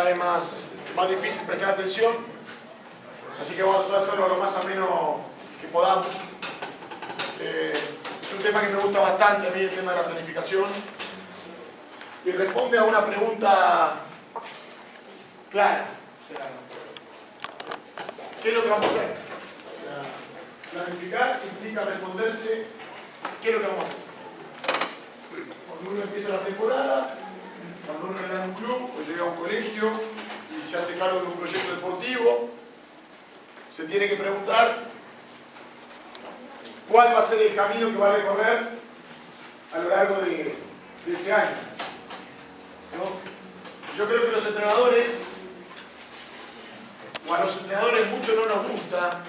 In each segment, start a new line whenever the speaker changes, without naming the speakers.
vez más difícil prestar atención, así que vamos a tratar de hacerlo lo más ameno que podamos. Es un tema que me gusta bastante a mí, el tema de la planificación, y responde a una pregunta clara. O sea, ¿qué es lo que vamos a hacer? O sea, planificar implica responderse ¿qué es lo que vamos a hacer? Cuando uno empieza la temporada, cuando uno le da un club o llega a un colegio y se hace cargo de un proyecto deportivo, se tiene que preguntar cuál va a ser el camino que va a recorrer a lo largo de ese año, ¿no? Yo creo que los entrenadores, o a los entrenadores mucho no nos gusta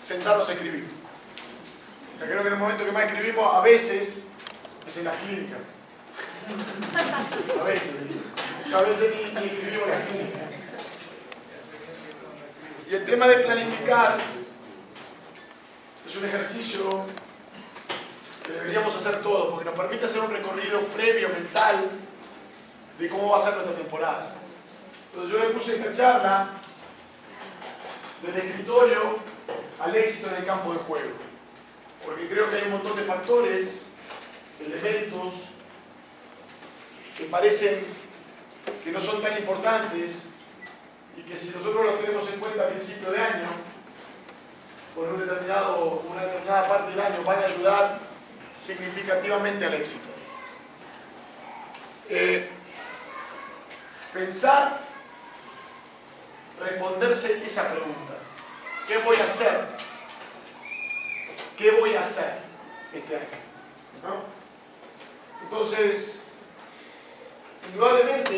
sentarnos a escribir. O sea, creo que en el momento que más escribimos a veces es en las clínicas. A veces ni escribimos en las clínicas. Y el tema de planificar es un ejercicio que deberíamos hacer todos, porque nos permite hacer un recorrido previo, mental, de cómo va a ser nuestra temporada. Entonces yo le puse esta charla del escritorio al éxito en el campo de juego, porque creo que hay un montón de factores, elementos, que parecen que no son tan importantes y que si nosotros los tenemos en cuenta a principio de año, con una determinada parte del año, van a ayudar significativamente al éxito. Pensar, responderse esa pregunta. ¿Qué voy a hacer? ¿Qué voy a hacer este año? ¿No? Entonces, indudablemente,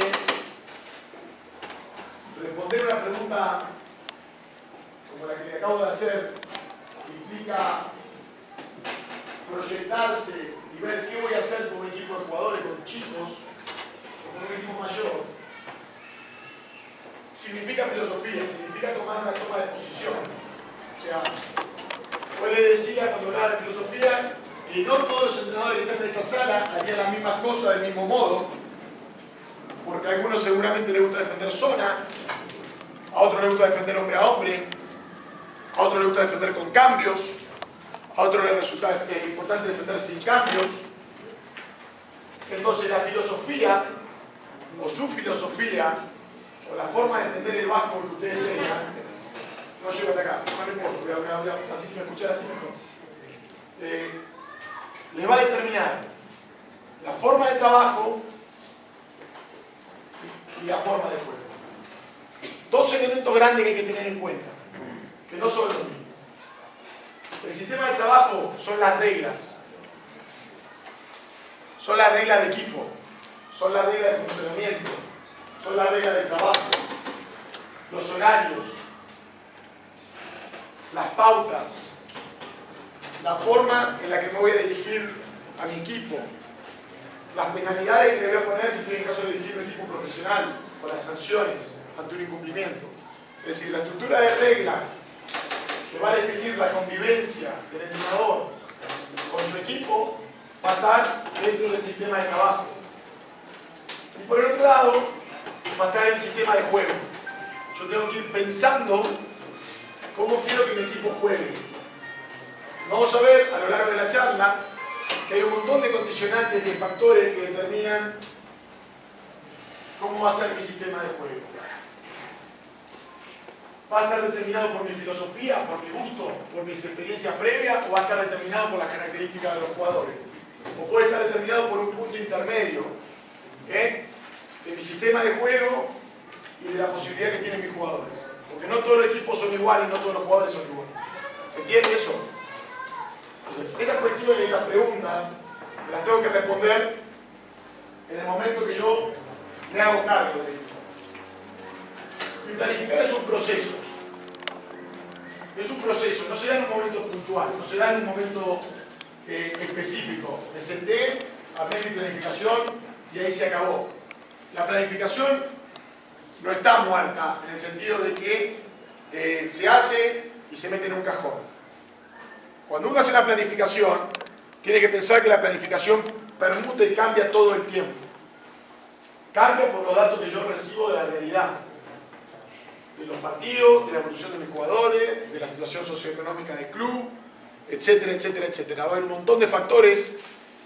responder una pregunta como la que le acabo de hacer implica proyectarse y ver qué voy a hacer con un equipo de jugadores, con chicos o con un equipo mayor. Significa filosofía, significa tomar una toma de posición. O sea, yo le decía cuando hablaba de filosofía que no todos los entrenadores que están en esta sala harían las mismas cosas del mismo modo, porque a algunos seguramente les gusta defender zona, a otros les gusta defender hombre a hombre, a otros les gusta defender con cambios, a otros les resulta importante defender sin cambios. Entonces la filosofía, o su filosofía, o la forma de entender el básquetbol que ustedes tengan, no llego hasta acá, no importa, así si me escuchan así mejor. Les va a determinar la forma de trabajo y la forma de juego. Dos elementos grandes que hay que tener en cuenta, que no son los mismos. El sistema de trabajo son las reglas. Son las reglas de equipo, son las reglas de funcionamiento, son las reglas de trabajo, los horarios, las pautas, la forma en la que me voy a dirigir a mi equipo, las penalidades que le voy a poner si estoy en caso de dirigir un equipo profesional, o las sanciones ante un incumplimiento. Es decir, la estructura de reglas que va a definir la convivencia del entrenador con su equipo va a estar dentro del sistema de trabajo. Y por el otro lado, va a estar el sistema de juego. Yo tengo que ir pensando cómo quiero que mi equipo juegue. Vamos a ver a lo largo de la charla que hay un montón de condicionantes y de factores que determinan cómo va a ser mi sistema de juego. ¿Va a estar determinado por mi filosofía, por mi gusto, por mis experiencias previas, o va a estar determinado por las características de los jugadores? O puede estar determinado por un punto intermedio de mi sistema de juego y de la posibilidad que tienen mis jugadores. Porque no todos los equipos son iguales y no todos los jugadores son iguales. ¿Se entiende eso? Entonces, esta cuestión y esta pregunta me las tengo que responder en el momento que yo me hago cargo de ello. Y planificar es un proceso. Es un proceso, no se da en un momento puntual, no se da en un momento específico. Me senté, armé mi planificación y ahí se acabó. La planificación no está muerta en el sentido de que se hace y se mete en un cajón. Cuando uno hace una planificación, tiene que pensar que la planificación permuta y cambia todo el tiempo. cambia por los datos que yo recibo de la realidad, de los partidos, de la evolución de mis jugadores, de la situación socioeconómica del club, etcétera, etcétera, etcétera. Va a haber un montón de factores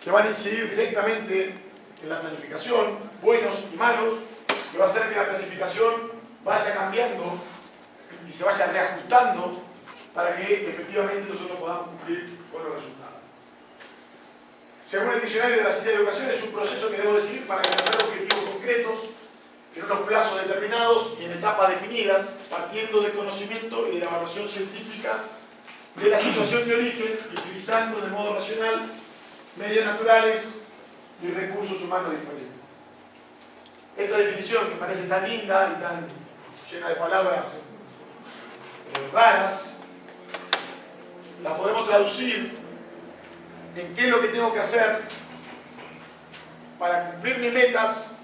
que van a incidir directamente en la planificación, buenos y malos, que va a hacer que la planificación vaya cambiando y se vaya reajustando para que efectivamente nosotros podamos cumplir con los resultados. Según el diccionario de la ciencia de la educación, es un proceso que debo seguir para alcanzar objetivos concretos en unos plazos determinados y en etapas definidas, partiendo del conocimiento y de la evaluación científica de la situación de origen y utilizando de modo racional medios naturales y recursos humanos disponibles. Esta definición, que parece tan linda y tan llena de palabras raras, la podemos traducir en qué es lo que tengo que hacer para cumplir mis metas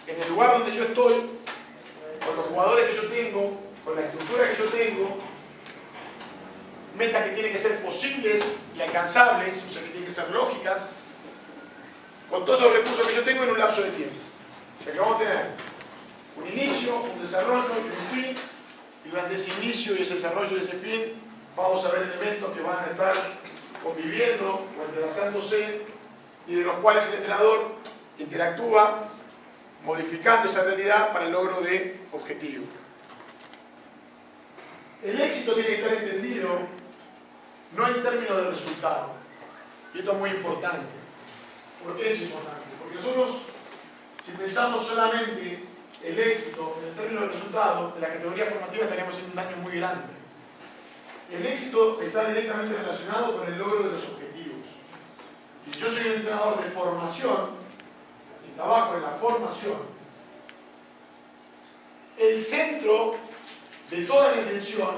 en el lugar donde yo estoy, con los jugadores que yo tengo, con la estructura que yo tengo, metas que tienen que ser posibles y alcanzables, o sea, que tienen que ser lógicas, con todos esos recursos que yo tengo en un lapso de tiempo. O sea, que vamos a tener un inicio, un desarrollo y un fin, y durante ese inicio y ese desarrollo y ese fin vamos a ver elementos que van a estar conviviendo o entrelazándose y de los cuales el entrenador interactúa modificando esa realidad para el logro de objetivos. El éxito tiene que estar entendido no en términos de resultado, y esto es muy importante. ¿Por qué es importante? Porque nosotros, si pensamos solamente el éxito en términos de resultado, en la categoría formativa estaríamos haciendo un daño muy grande. El éxito está directamente relacionado con el logro de los objetivos. Y si yo soy un entrenador de formación y trabajo en la formación, el centro de toda la intención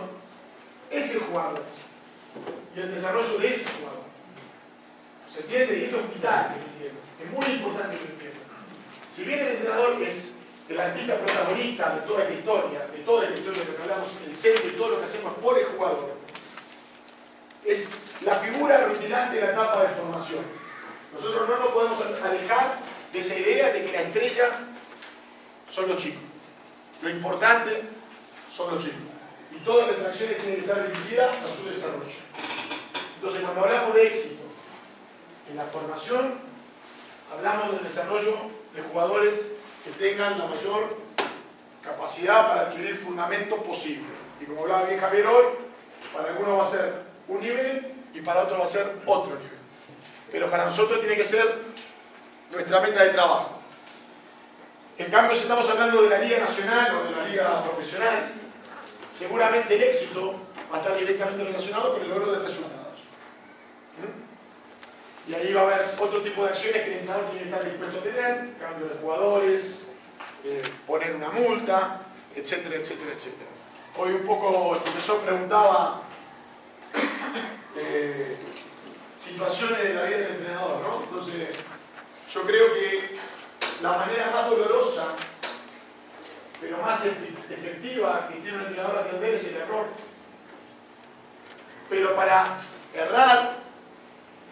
es el jugador y el desarrollo de ese jugador. ¿Se entiende? Y esto es vital que lo entiendan. Es muy importante que lo entiendan. Si bien el entrenador es el artista protagonista de toda esta historia, de lo que hablamos, el centro y todo lo que hacemos por el jugador, es la figura rutilante de la etapa de formación. Nosotros no nos podemos alejar de esa idea de que la estrella son los chicos. Lo importante son los chicos. Y todas las acciones tienen que estar dirigidas a su desarrollo. Entonces, cuando hablamos de éxito en la formación, hablamos del desarrollo de jugadores que tengan la mayor capacidad para adquirir fundamento posible. Y como hablaba bien Javier hoy, para algunos va a ser un nivel y para otros va a ser otro nivel. Pero para nosotros tiene que ser nuestra meta de trabajo. En cambio, si estamos hablando de la liga nacional o de la liga profesional, seguramente el éxito va a estar directamente relacionado con el logro de resultados. Y ahí va a haber otro tipo de acciones que el entrenador tiene que estar dispuesto a tener, cambio de jugadores, poner una multa, etcétera, etcétera, etcétera. Hoy un poco el profesor preguntaba situaciones de la vida del entrenador, ¿no? Entonces, yo creo que la manera más dolorosa, pero más efectiva que tiene un entrenador a atender es el error. Pero para errar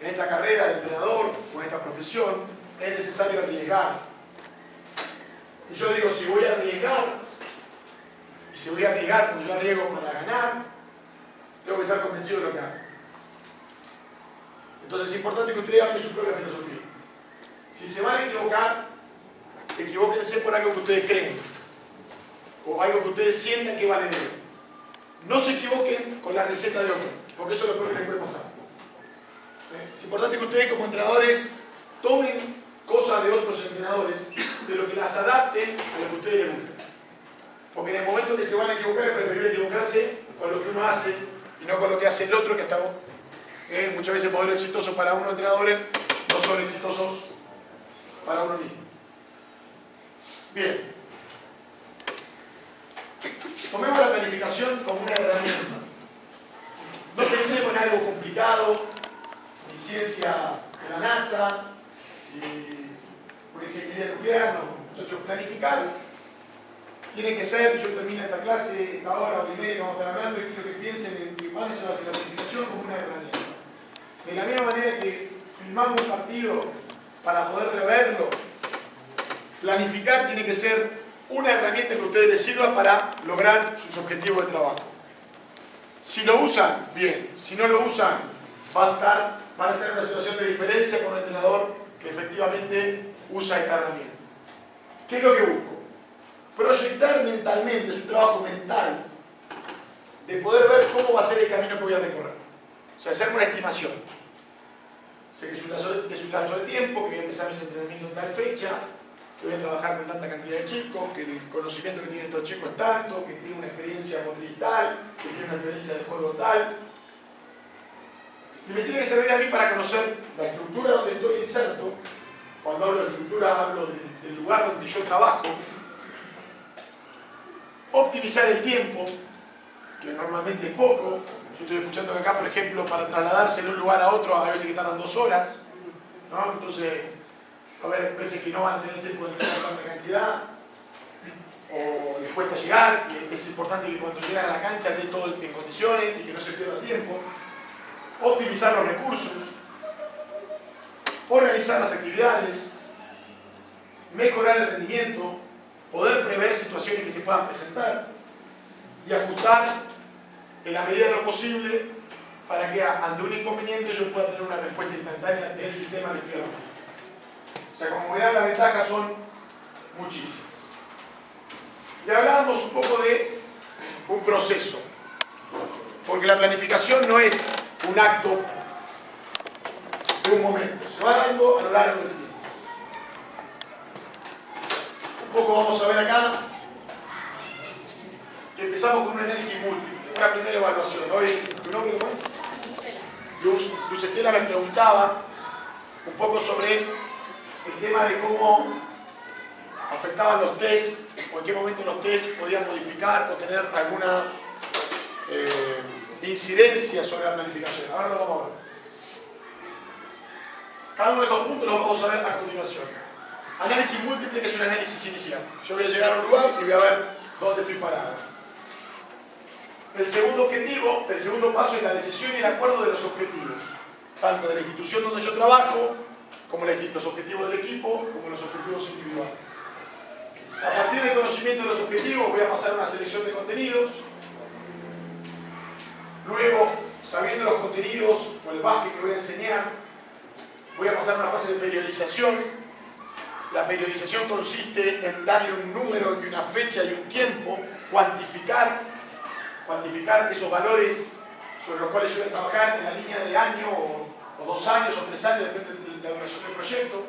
en esta carrera de entrenador o en esta profesión es necesario arriesgar. Y yo digo, si voy a arriesgar, y si voy a arriesgar como yo arriesgo para ganar, tengo que estar convencido de lo que hago. Entonces es importante que ustedes hagan su propia filosofía. Si se van a equivocar, equivóquense por algo que ustedes creen o algo que ustedes sientan que vale de él. No se equivoquen con la receta de otro, porque eso es lo peor que les puede pasar. Es importante que ustedes como entrenadores tomen cosas de otros entrenadores, pero que las adapten a lo que a ustedes les gusta. Porque en el momento que se van a equivocar es preferible equivocarse con lo que uno hace y no con lo que hace el otro, que está muchas veces modelos exitosos para unos entrenadores no son exitosos para uno mismo. Bien. Tomemos la planificación como una herramienta. No pensemos en algo complicado, ni ciencia de la NASA, ni por ingeniería nuclear, no. Muchachos, planificar tiene que ser, yo termino esta clase, esta hora y media que vamos a estar hablando, y quiero que piensen en van a hacer la planificación como una herramienta. De la misma manera que filmamos un partido para poder reverlo planificar tiene que ser una herramienta que a ustedes les sirva para lograr sus objetivos de trabajo. Si lo usan, bien. Si no lo usan, van a tener una situación de diferencia con un entrenador que efectivamente usa esta herramienta. ¿Qué es lo que busco? Proyectar mentalmente, es un trabajo mental, de poder ver cómo va a ser el camino que voy a recorrer. O sea, hacerme una estimación. Sé que es un lapso de tiempo, que voy a empezar mis entrenamientos en tal fecha, que voy a trabajar con tanta cantidad de chicos, que el conocimiento que tienen estos chicos es tanto, que tienen una experiencia motriz tal, que tienen una experiencia de juego tal. Y me tiene que servir a mí para conocer la estructura donde estoy inserto. Cuando hablo de estructura, hablo del lugar donde yo trabajo. Optimizar el tiempo, que normalmente es poco. Yo estoy escuchando que acá, por ejemplo, para trasladarse de un lugar a otro, a veces que tardan 2 horas, ¿no? Entonces, a ver, veces que no van a tener tiempo de entrenar tanta cantidad, o les cuesta llegar, que es importante que cuando llegan a la cancha estén todo en condiciones y que no se pierda tiempo. Optimizar los recursos, organizar las actividades, mejorar el rendimiento, poder prever situaciones que se puedan presentar y ajustar en la medida de lo posible para que ante un inconveniente yo pueda tener una respuesta instantánea del sistema que estoy hablando. O sea, como verán, las ventajas son muchísimas. Y hablábamos un poco de un proceso, porque la planificación no es un acto de un momento, se va dando a lo largo del tiempo. Un poco vamos a ver acá que empezamos con un análisis múltiple, una primera evaluación. Hoy, ¿tu nombre cómo es? Luz Estela me preguntaba un poco sobre el tema de cómo afectaban los test, o en qué momento los test podían modificar o tener alguna incidencia sobre la planificación. Ahora lo vamos a ver. Cada uno de estos puntos los vamos a ver a continuación. Análisis múltiple, que es un análisis inicial. Yo voy a llegar a un lugar y voy a ver dónde estoy parado. El segundo paso es la decisión y el acuerdo de los objetivos, tanto de la institución donde yo trabajo, como los objetivos del equipo, como los objetivos individuales. A partir del conocimiento de los objetivos voy a pasar a una selección de contenidos. Luego, sabiendo los contenidos o el básquet que voy a enseñar, voy a pasar a una fase de periodización. La periodización consiste en darle un número y una fecha y un tiempo, cuantificar esos valores sobre los cuales yo voy a trabajar en la línea de año o 2 años o 3 años, depende de la duración del proyecto.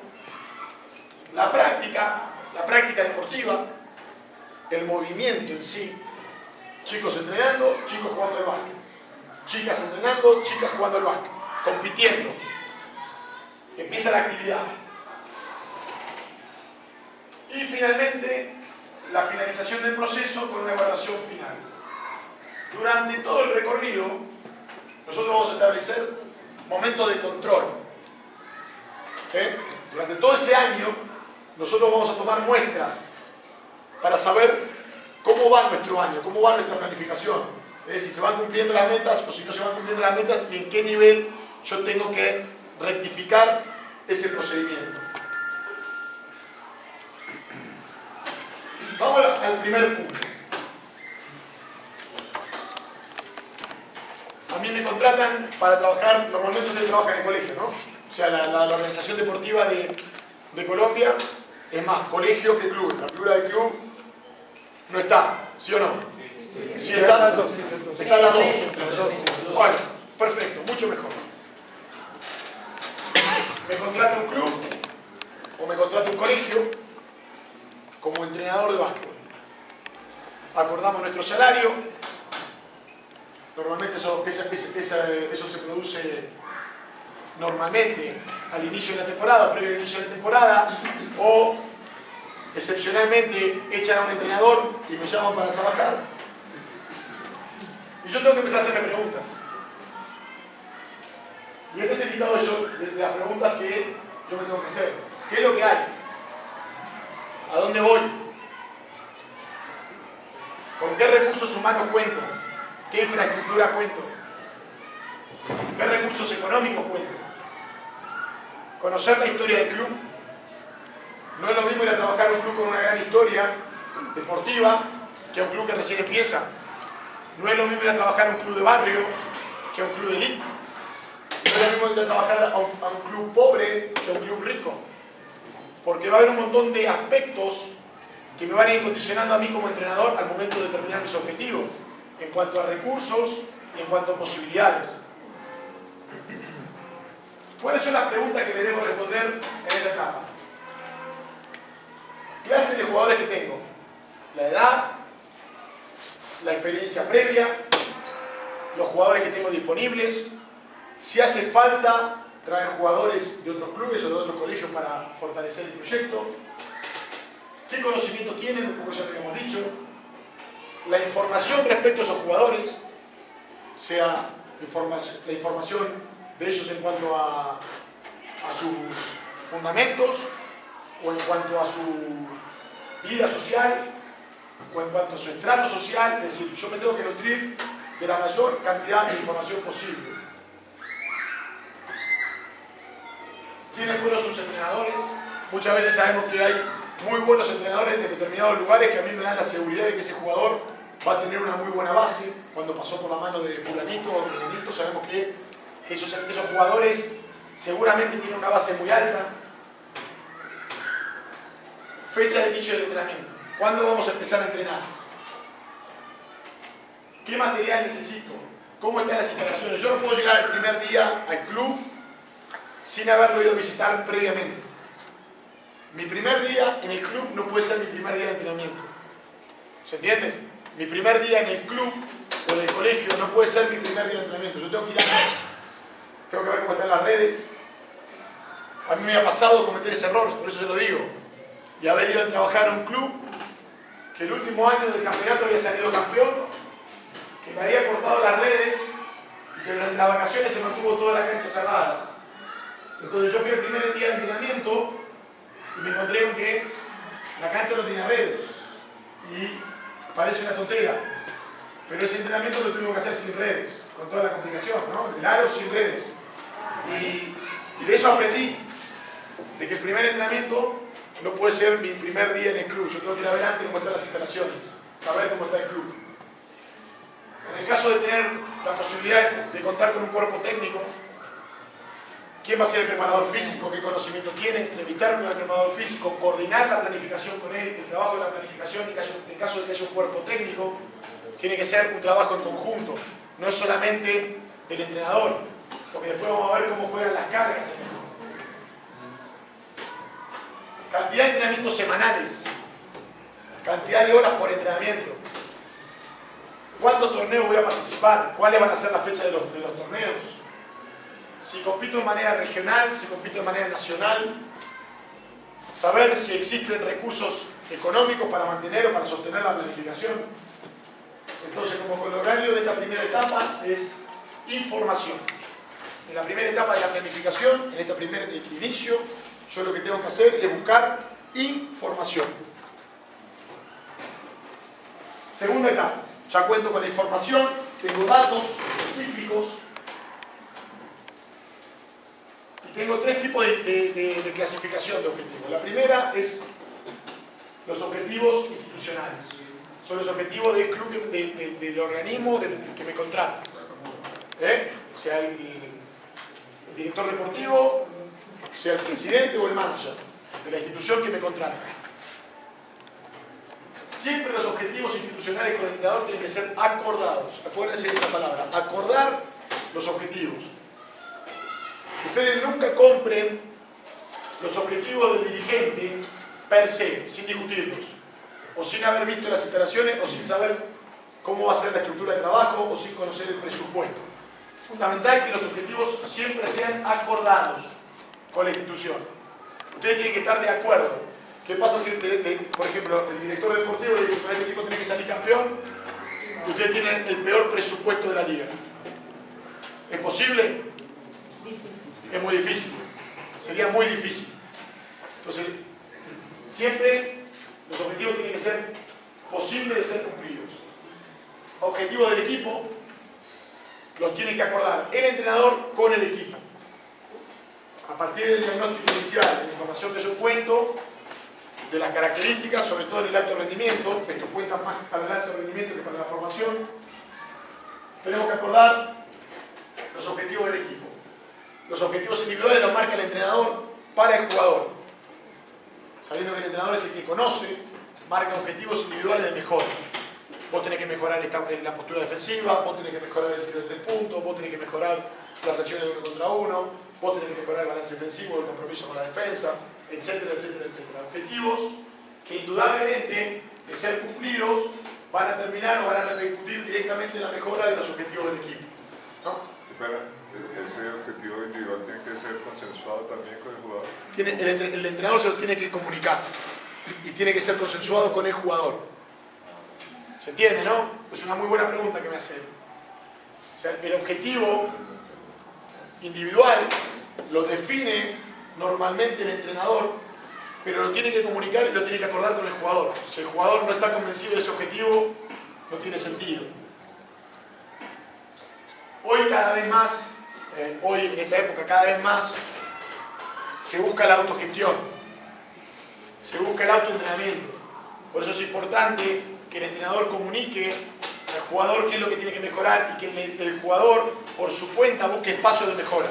La práctica deportiva, el movimiento en sí, chicos entrenando, chicos jugando al básquet, chicas entrenando, chicas jugando al básquet, compitiendo, empieza la actividad. Y finalmente, la finalización del proceso con una evaluación final. Durante todo el recorrido, nosotros vamos a establecer momentos de control. Durante todo ese año, nosotros vamos a tomar muestras para saber cómo va nuestro año, cómo va nuestra planificación. Es decir, si se van cumpliendo las metas o si no se van cumpliendo las metas y en qué nivel yo tengo que rectificar ese procedimiento. Vamos al primer punto. A mí me contratan para trabajar, normalmente ustedes trabajan en colegio, ¿no? O sea, la organización deportiva de Colombia es más colegio que club. La figura de club no está, ¿sí o no? Sí, están las dos. Están las dos. Bueno, perfecto, mucho mejor. Me contrata un club o me contrata un colegio como entrenador de básquetbol. Acordamos nuestro salario. Normalmente eso se produce normalmente al inicio de la temporada, previo al inicio de la temporada, o excepcionalmente echan a un entrenador y me llaman para trabajar. Y yo tengo que empezar a hacerme preguntas. Y este es el listado de las preguntas que yo me tengo que hacer. ¿Qué es lo que hay? ¿A dónde voy? ¿Con qué recursos humanos cuento? ¿Qué infraestructura cuento? ¿Qué recursos económicos cuento? Conocer la historia del club, No es lo mismo ir a trabajar a un club con una gran historia deportiva que a un club que recién empieza. No es lo mismo ir a trabajar a un club de barrio que a un club de elite. No es lo mismo ir a trabajar a un club pobre que a un club rico. Porque va a haber un montón de aspectos que me van a ir condicionando a mí como entrenador al momento de determinar mis objetivos, en cuanto a recursos y en cuanto a posibilidades. ¿Cuáles son las preguntas que le debo responder en esta etapa? Clases de jugadores que tengo, la edad, la experiencia previa, los jugadores que tengo disponibles, si hace falta traer jugadores de otros clubes o de otros colegios para fortalecer el proyecto, qué conocimiento tienen, un poco ya lo habíamos dicho, la información respecto a esos jugadores, sea la información de ellos en cuanto a sus fundamentos, o en cuanto a su vida social, o en cuanto a su estrato social. Es decir, yo me tengo que nutrir de la mayor cantidad de información posible. ¿Quiénes fueron sus entrenadores? Muchas veces sabemos que hay muy buenos entrenadores de determinados lugares que a mí me dan la seguridad de que ese jugador va a tener una muy buena base. Cuando pasó por la mano de fulanito o menganito, sabemos que esos jugadores seguramente tienen una base muy alta. Fecha de inicio del entrenamiento. ¿Cuándo vamos a empezar a entrenar? ¿Qué material necesito? ¿Cómo están las instalaciones? Yo no puedo llegar el primer día al club sin haberlo ido a visitar previamente. Mi primer día en el club no puede ser mi primer día de entrenamiento. ¿Se entiende? Mi primer día en el club o en el colegio no puede ser mi primer día de entrenamiento. Yo tengo que ir antes. Tengo que ver cómo están las redes. A mí me ha pasado cometer ese error, por eso se lo digo. Y haber ido a trabajar a un club que el último año del campeonato había salido campeón, que me había cortado las redes y que durante las vacaciones se mantuvo toda la cancha cerrada. Entonces yo fui el primer día de entrenamiento y me encontré con que la cancha no tenía redes. Y parece una tontera, pero ese entrenamiento lo tuvimos que hacer sin redes, con toda la complicación, ¿no? El aro sin redes. Y de eso aprendí, de que el primer entrenamiento no puede ser mi primer día en el club. Yo tengo que ir a ver antes cómo están las instalaciones, saber cómo está el club. En el caso de tener la posibilidad de contar con un cuerpo técnico, ¿quién va a ser el preparador físico? ¿Qué conocimiento tiene? Entrevistarme al preparador físico, coordinar la planificación con él, el trabajo de la planificación en caso de que haya un cuerpo técnico, tiene que ser un trabajo en conjunto, no es solamente el entrenador, porque después vamos a ver cómo juegan las cargas. Cantidad de entrenamientos semanales, cantidad de horas por entrenamiento, cuántos torneos voy a participar, cuáles van a ser las fechas de los torneos, si compito de manera regional, si compito de manera nacional, saber si existen recursos económicos para mantener o para sostener la planificación. Entonces, como el horario de esta primera etapa es información. En la primera etapa de la planificación, en este primer inicio, yo lo que tengo que hacer es buscar información. Segunda etapa, ya cuento con la información, tengo datos específicos y tengo tres tipos de clasificación de objetivos. La primera es los objetivos institucionales. Son los objetivos del club, del organismo que me contrata. Sea el director deportivo, sea el presidente o el manager de la institución que me contrata. Siempre los objetivos institucionales con el entrenador tienen que ser acordados. Acuérdense de esa palabra, acordar los objetivos. Ustedes nunca compren los objetivos del dirigente per se, sin discutirlos, o sin haber visto las instalaciones, o sin saber cómo va a ser la estructura de trabajo, o sin conocer el presupuesto. Es fundamental que los objetivos siempre sean acordados con la institución. Ustedes tienen que estar de acuerdo. ¿Qué pasa si, por ejemplo, el director deportivo le dice que este equipo tiene que salir campeón y ustedes tienen el peor presupuesto de la liga? ¿Es posible?
Difícil.
Es muy difícil. Sería muy difícil. Entonces, siempre los objetivos tienen que ser posibles de ser cumplidos. Objetivos del equipo los tiene que acordar el entrenador con el equipo. A partir del diagnóstico inicial, de la información que yo cuento, de las características, sobre todo en el alto rendimiento, esto cuenta más para el alto rendimiento que para la formación. Tenemos que acordar los objetivos del equipo. Los objetivos individuales los marca el entrenador para el jugador. Sabiendo que el entrenador es el que conoce, marca objetivos individuales de mejora. Vos tenés que mejorar la postura defensiva, vos tenés que mejorar el tiro de 3 puntos, vos tenés que mejorar las acciones de 1 contra 1, vos tenés que mejorar el balance defensivo, el compromiso con la defensa, etcétera, etcétera, etcétera. Objetivos que indudablemente, de ser cumplidos, van a terminar o van a repercutir directamente en la mejora de los objetivos del equipo, ¿no?
Espera, ese objetivo individual tiene que ser consensuado también con el jugador.
El entrenador se lo tiene que comunicar y tiene que ser consensuado con el jugador. ¿Se entiende, no? Es una muy buena pregunta que me hacen. O sea, el objetivo individual lo define normalmente el entrenador, pero lo tiene que comunicar y lo tiene que acordar con el jugador. Si el jugador no está convencido de ese objetivo, no tiene sentido. Hoy cada vez más, hoy en esta época cada vez más, se busca la autogestión, se busca el autoentrenamiento. Por eso es importante que el entrenador comunique al jugador qué es lo que tiene que mejorar y que el jugador por su cuenta busque espacios de mejora.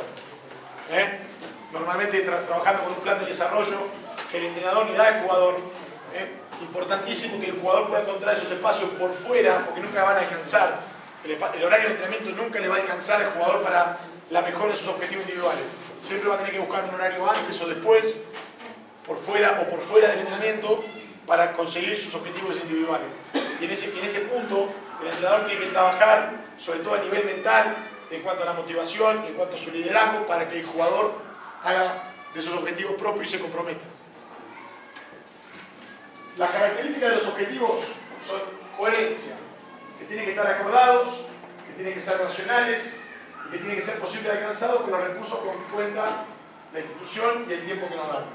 Normalmente trabajando con un plan de desarrollo que el entrenador le da al jugador. Importantísimo que el jugador pueda encontrar esos espacios por fuera, porque nunca van a alcanzar. El horario de entrenamiento nunca le va a alcanzar al jugador para la mejora de sus objetivos individuales. Siempre va a tener que buscar un horario antes o después, por fuera o por fuera del entrenamiento, para conseguir sus objetivos individuales. Y en ese punto, el entrenador tiene que trabajar, sobre todo a nivel mental, en cuanto a la motivación, en cuanto a su liderazgo, para que el jugador haga de sus objetivos propios y se comprometa. Las características de los objetivos son coherencia, que tienen que estar acordados, que tienen que ser racionales y que tienen que ser posible alcanzados con los recursos con que cuenta la institución y el tiempo que nos dan.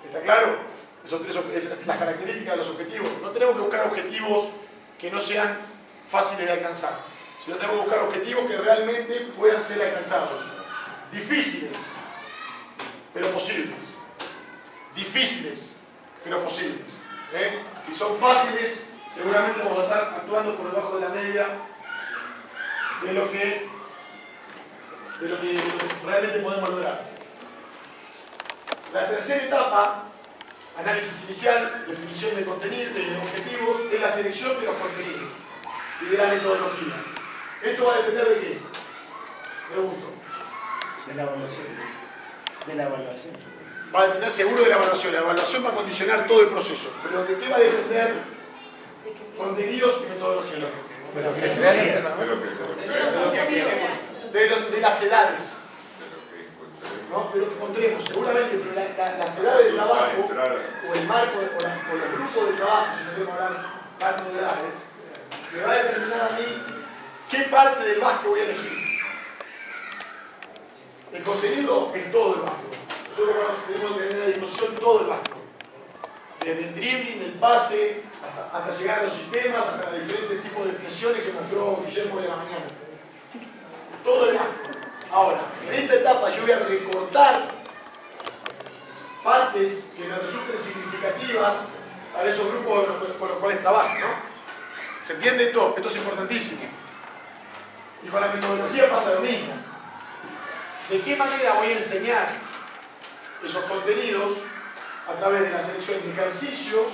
¿Está claro? Esas son las características de los objetivos. No tenemos que buscar objetivos que no sean fáciles de alcanzar, sino tenemos que buscar objetivos que realmente puedan ser alcanzados. Difíciles, pero posibles. Difíciles, pero posibles. Si son fáciles, seguramente vamos a estar actuando por debajo de la media de lo que realmente podemos lograr. La tercera etapa, análisis inicial, definición de contenidos, de objetivos, es la selección de los contenidos y de la metodología. ¿Esto va a depender de qué? Pregunto.
De la evaluación. De la evaluación.
Va a depender seguro de la evaluación. La evaluación va a condicionar todo el proceso. Pero ¿de qué va a depender contenidos y metodología? De las edades. ¿No? De lo que encontremos, seguramente, pero las edades de trabajo, o el marco, o los grupos de trabajo, si no queremos hablar tanto de edades, me va a determinar a mí qué parte del básquet voy a elegir. El contenido es todo el básquet. Nosotros tenemos que tener a disposición todo el básquet. Desde el dribbling, el pase, hasta llegar a los sistemas, hasta los diferentes tipos de expresiones que mostró Guillermo de la mañana. Todo el básquet. Ahora, en esta etapa yo voy a recortar partes que me resulten significativas para esos grupos con los cuales trabajo, ¿no? ¿Se entiende esto? Esto es importantísimo. Y con la metodología pasa lo mismo. ¿De qué manera voy a enseñar esos contenidos? A través de la selección de ejercicios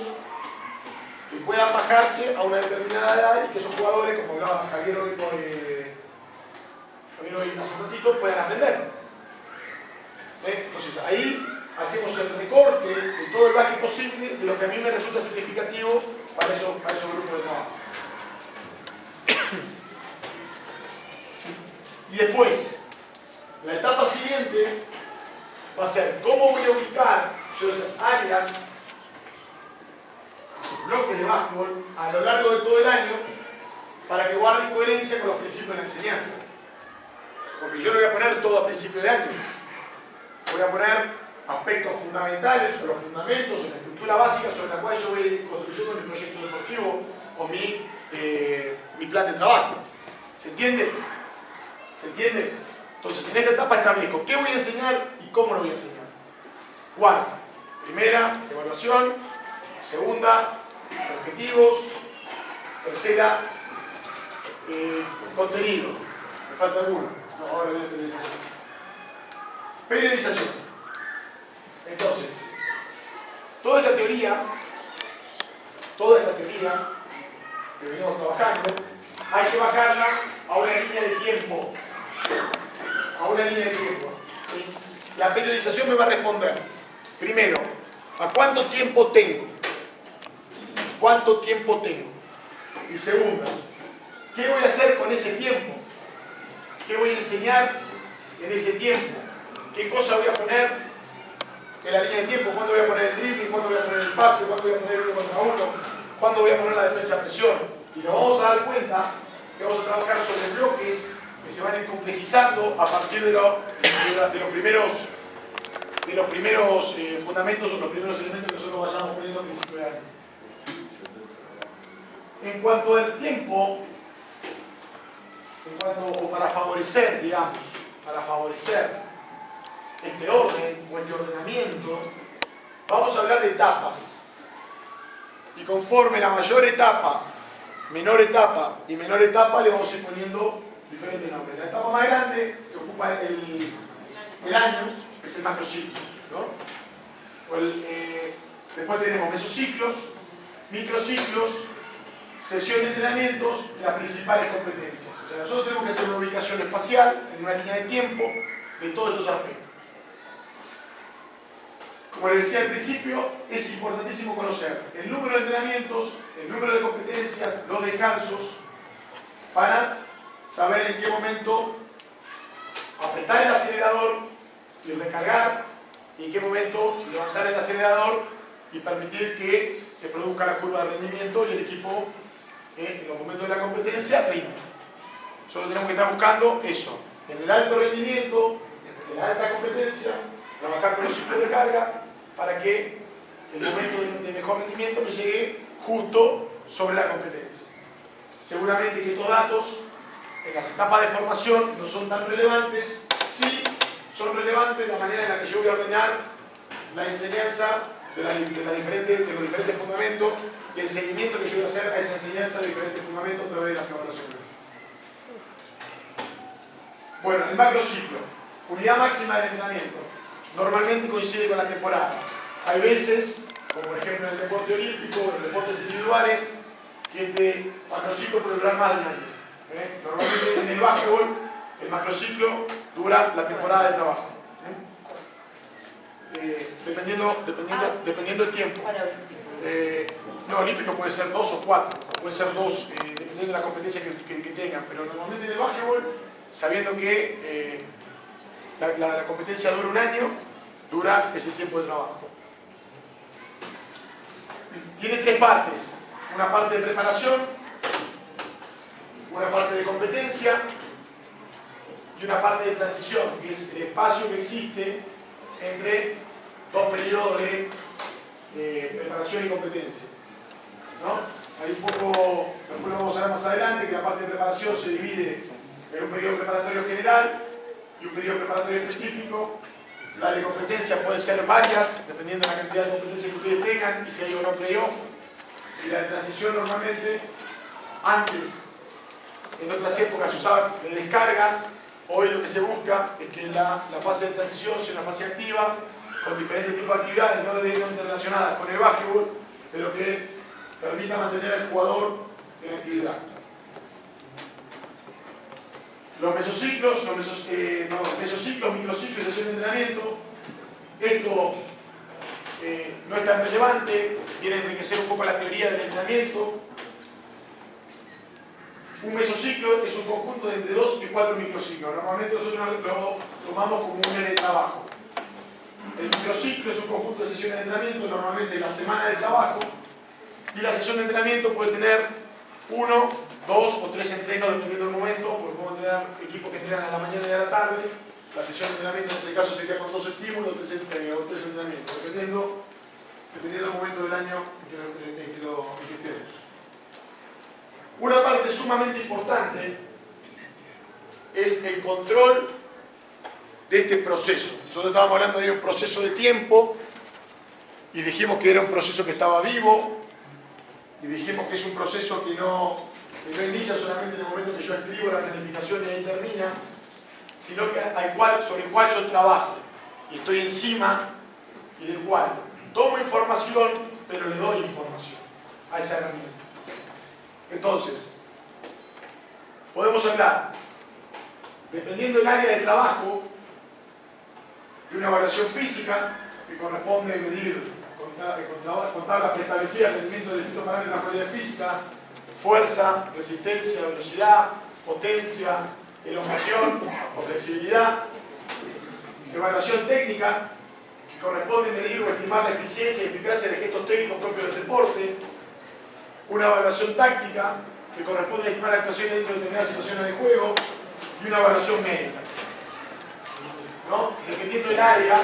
que puedan bajarse a una determinada edad y que esos jugadores, como hablaba Javier hoy hace un ratito, puedan aprender. Entonces ahí hacemos el recorte de todo el básquet posible de lo que a mí me resulta significativo para esos grupos de trabajo. Y después, la etapa siguiente va a ser cómo voy a ubicar yo esas áreas, esos bloques de básquetbol a lo largo de todo el año para que guarden coherencia con los principios de la enseñanza. Porque yo no voy a poner todo a principio de año. Voy a poner aspectos fundamentales o los fundamentos o la estructura básica sobre la cual yo voy construyendo mi proyecto deportivo o mi plan de trabajo. ¿Se entiende? ¿Se entiende? Entonces, en esta etapa establezco qué voy a enseñar y cómo lo voy a enseñar. Cuarta, primera, evaluación. Segunda, objetivos. Tercera, contenido. ¿Me falta alguno? No, ahora viene periodización. Periodización. Entonces, toda esta teoría que venimos trabajando, hay que bajarla a una línea de tiempo. ¿Sí? La periodización me va a responder, primero, ¿a cuánto tiempo tengo? ¿Cuánto tiempo tengo? Y segunda, ¿qué voy a hacer con ese tiempo? ¿Qué voy a enseñar en ese tiempo? ¿Qué cosa voy a poner en la línea de tiempo? ¿Cuándo voy a poner el dribbling? ¿Cuándo voy a poner el pase? ¿Cuándo voy a poner uno contra uno? ¿Cuándo voy a poner la defensa a presión? Y nos vamos a dar cuenta que vamos a trabajar sobre bloques que se van a ir complejizando a partir de los primeros fundamentos o los primeros elementos que nosotros vayamos poniendo a principio de año. En cuanto al tiempo, para favorecer este orden o este ordenamiento, vamos a hablar de etapas. Y conforme la mayor etapa, menor etapa y menor etapa, le vamos a ir poniendo diferentes nombres. La etapa más grande, que ocupa el año, es el macrociclo, ¿no? Después tenemos mesociclos, microciclos, sesión de entrenamientos, las principales competencias. O sea, nosotros tenemos que hacer una ubicación espacial, en una línea de tiempo, de todos estos aspectos. Como les decía al principio, es importantísimo conocer el número de entrenamientos, el número de competencias, los descansos, para saber en qué momento apretar el acelerador y recargar, y en qué momento levantar el acelerador y permitir que se produzca la curva de rendimiento y el equipo en los momentos de la competencia rinda. Solo tenemos que estar buscando eso, en el alto rendimiento, en la alta competencia, trabajar con los ciclos de carga para que el momento de mejor rendimiento me llegue justo sobre la competencia. Seguramente que estos datos en las etapas de formación no son tan relevantes, sí son relevantes la manera en la que yo voy a ordenar la enseñanza de los diferentes fundamentos y el seguimiento que yo voy a hacer a esa enseñanza de diferentes fundamentos a través de las evaluaciones. Bueno, el macrociclo, unidad máxima del entrenamiento, normalmente coincide con la temporada. Hay veces, como por ejemplo en el deporte olímpico, en los deportes individuales, que este macrociclo puede durar más de un año. Normalmente en el básquetbol, el macrociclo dura la temporada de trabajo. Dependiendo del tiempo. No, olímpico puede ser 2 o 4, puede ser 2, dependiendo de la competencia que tengan, pero normalmente en el básquetbol, sabiendo que la competencia dura un año, dura ese tiempo de trabajo. Tiene 3 partes, una parte de preparación, una parte de competencia y una parte de transición, que es el espacio que existe entre 2 periodos de preparación y competencia, ¿no? Hay un poco, después lo vamos a ver más adelante, que la parte de preparación se divide en un periodo preparatorio general y un periodo preparatorio específico. La de competencia puede ser varias, dependiendo de la cantidad de competencias que ustedes tengan y si hay o no playoff. Y la de transición normalmente, antes, en otras épocas se usaba de descarga. Hoy lo que se busca es que la fase de transición sea una fase activa, con diferentes tipos de actividades, no relacionadas con el básquetbol, pero que permita mantener al jugador en actividad. Los mesociclos, microciclos y sesión de entrenamiento, esto no es tan relevante, viene a enriquecer un poco la teoría del entrenamiento. Un mesociclo es un conjunto de entre 2 y 4 microciclos. Normalmente nosotros lo tomamos como un mes de trabajo. El microciclo es un conjunto de sesiones de entrenamiento, normalmente la semana de trabajo, y la sesión de entrenamiento puede tener 1, 2 o 3 entrenos dependiendo del momento, porque podemos tener equipos que entrenan a la mañana y a la tarde. La sesión de entrenamiento en ese caso sería con 2 estímulos o 3 entrenamientos, dependiendo del momento del año en que estemos. Una parte sumamente importante es el control de este proceso. Nosotros estábamos hablando de un proceso de tiempo y dijimos que era un proceso que estaba vivo, y dijimos que es un proceso que no inicia solamente en el momento que yo escribo la planificación y ahí termina, sino que sobre el cual yo trabajo, y estoy encima, y del cual tomo información, pero le doy información a esa herramienta. Entonces, podemos hablar, dependiendo del área de trabajo, de una evaluación física que corresponde medir con tablas preestablecidas el rendimiento de distintos parámetros de la cualidad física, fuerza, resistencia, velocidad, potencia, elongación o flexibilidad. Evaluación técnica que corresponde medir o estimar la eficiencia y eficacia de gestos técnicos propios del deporte. Una evaluación táctica que corresponde a estimar actuaciones dentro de determinadas situaciones de juego. Y una evaluación médica, ¿no? Dependiendo del área,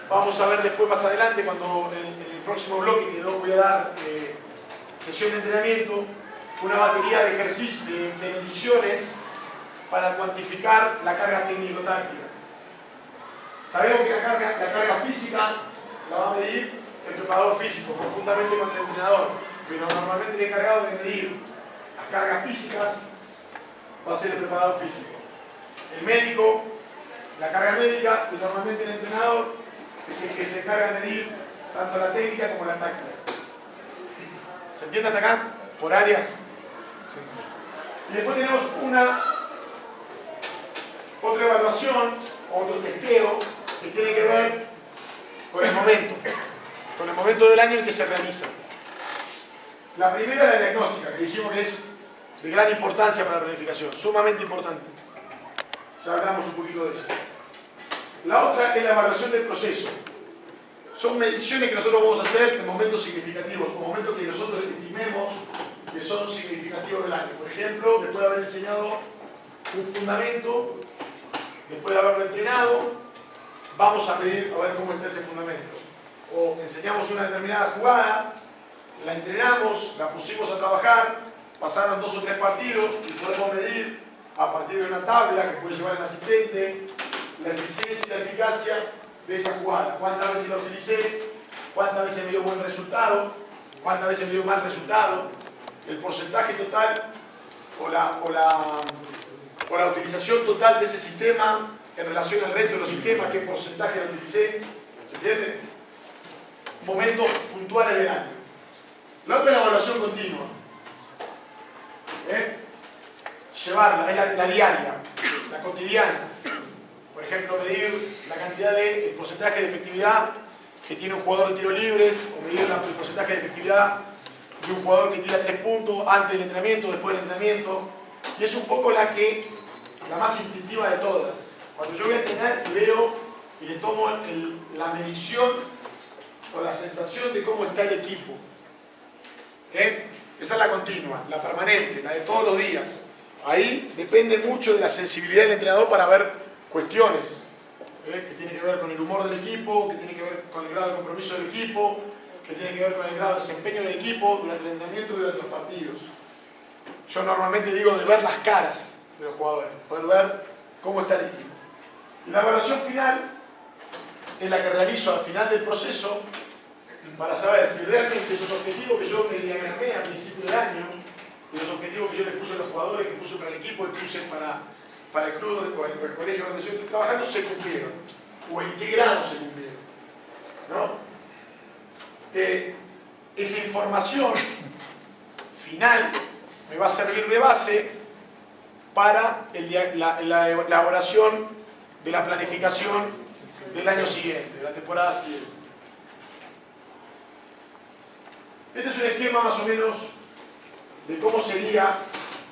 vamos a ver después más adelante, cuando en el próximo bloque que voy a dar sesión de entrenamiento, una batería de ejercicios, de mediciones para cuantificar la carga técnico-táctica. Sabemos que la carga física la va a medir el preparador físico conjuntamente con el entrenador, pero normalmente el encargado de medir las cargas físicas va a ser el preparador físico. El médico, la carga médica, y normalmente el entrenador es el que se encarga de medir tanto la técnica como la táctica. ¿Se entiende hasta acá? Por áreas. Sí. Y después tenemos otra evaluación, otro testeo, que tiene que ver con el momento del año en que se realiza. La primera es la diagnóstica, que dijimos que es de gran importancia para la planificación, sumamente importante. Ya hablamos un poquito de eso. La otra es la evaluación del proceso. Son mediciones que nosotros vamos a hacer en momentos significativos, o momentos que nosotros estimemos que son significativos del año. Por ejemplo, después de haber enseñado un fundamento, después de haberlo entrenado, vamos a medir a ver cómo está ese fundamento. O enseñamos una determinada jugada, la entrenamos, la pusimos a trabajar, pasaron 2 o 3 partidos y podemos medir a partir de una tabla que puede llevar el asistente la eficiencia y la eficacia de esa jugada. ¿Cuántas veces la utilicé? ¿Cuántas veces me dio buen resultado? ¿Cuántas veces me dio mal resultado? El porcentaje total o la utilización total de ese sistema en relación al resto de los sistemas, qué porcentaje lo utilicé. ¿Se entiende? Momentos puntuales del año. La otra es la evaluación continua. Llevarla, es la diaria, la cotidiana. Por ejemplo, medir la cantidad el porcentaje de efectividad que tiene un jugador de tiro libres, o medir el porcentaje de efectividad de un jugador que tira 3 puntos antes del entrenamiento, después del entrenamiento. Y es un poco la más instintiva de todas. Cuando yo voy a entrenar y veo y le tomo la medición o la sensación de cómo está el equipo. Esa es la continua, la permanente, la de todos los días. Ahí depende mucho de la sensibilidad del entrenador para ver cuestiones que tienen que ver con el humor del equipo, que tienen que ver con el grado de compromiso del equipo, que tienen que ver con el grado de desempeño del equipo durante el entrenamiento y durante los partidos. Yo normalmente digo de ver las caras de los jugadores, poder ver cómo está el equipo. Y la evaluación final es la que realizo al final del proceso para saber si realmente esos objetivos que yo me diagramé al principio del año y los objetivos que yo les puse a los jugadores, que puse para el equipo y puse para el club o el colegio donde yo estoy trabajando, se cumplieron. O en qué grado se cumplieron. ¿No? Esa información final me va a servir de base para la elaboración de la planificación del año siguiente, de la temporada siguiente. Este es un esquema más o menos de cómo sería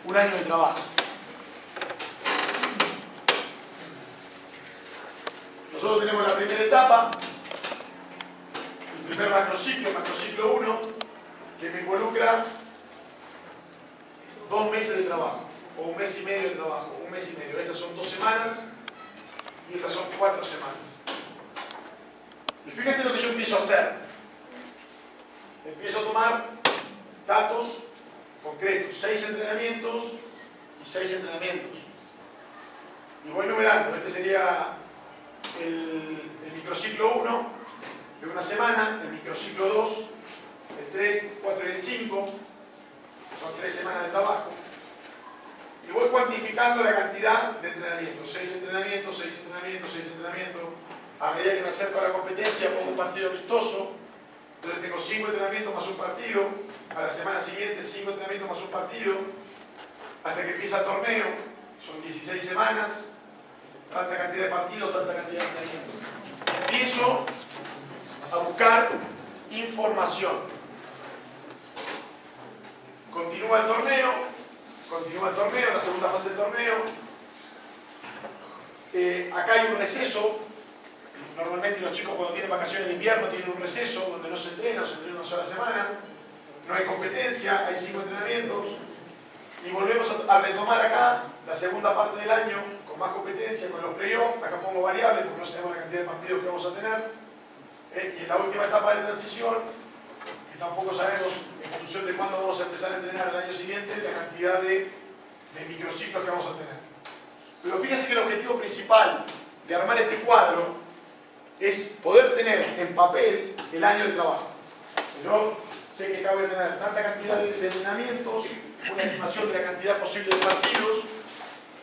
un año de trabajo. Nosotros tenemos la primera etapa, el primer macrociclo 1, que me involucra 2 meses de trabajo, o 1 mes y medio de trabajo, 1 mes y medio. Estas son 2 semanas y estas son 4 semanas. Y fíjense lo que yo empiezo a hacer. Empiezo a tomar datos concretos, 6 entrenamientos y 6 entrenamientos. Y voy numerando. Este sería el microciclo 1, de una semana, el microciclo 2, el 3, 4 y el 5, son 3 semanas de trabajo, y voy cuantificando la cantidad de entrenamientos, 6 entrenamientos, 6 entrenamientos, 6 entrenamientos. A medida que me acerco a la competencia pongo un partido amistoso, entonces tengo 5 entrenamientos más un partido, a la semana siguiente 5 entrenamientos más un partido, hasta que empieza el torneo, son 16 semanas, tanta cantidad de partidos, tanta cantidad de entrenamientos. Empiezo a buscar información. Continúa el torneo, la segunda fase del torneo. Acá hay un receso. Normalmente los chicos cuando tienen vacaciones de invierno tienen un receso donde no se entrena una sola semana. No hay competencia, hay 5 entrenamientos. Y volvemos a retomar acá la segunda parte del año con más competencia, con los playoffs. Acá pongo variables porque no sabemos la cantidad de partidos que vamos a tener. Y en la última etapa de transición, que tampoco sabemos en función de cuándo vamos a empezar a entrenar el año siguiente, la cantidad de microciclos que vamos a tener. Pero fíjense que el objetivo principal de armar este cuadro es poder tener en papel el año de trabajo. Yo sé que acá voy a tener tanta cantidad de entrenamientos, una estimación de la cantidad posible de partidos,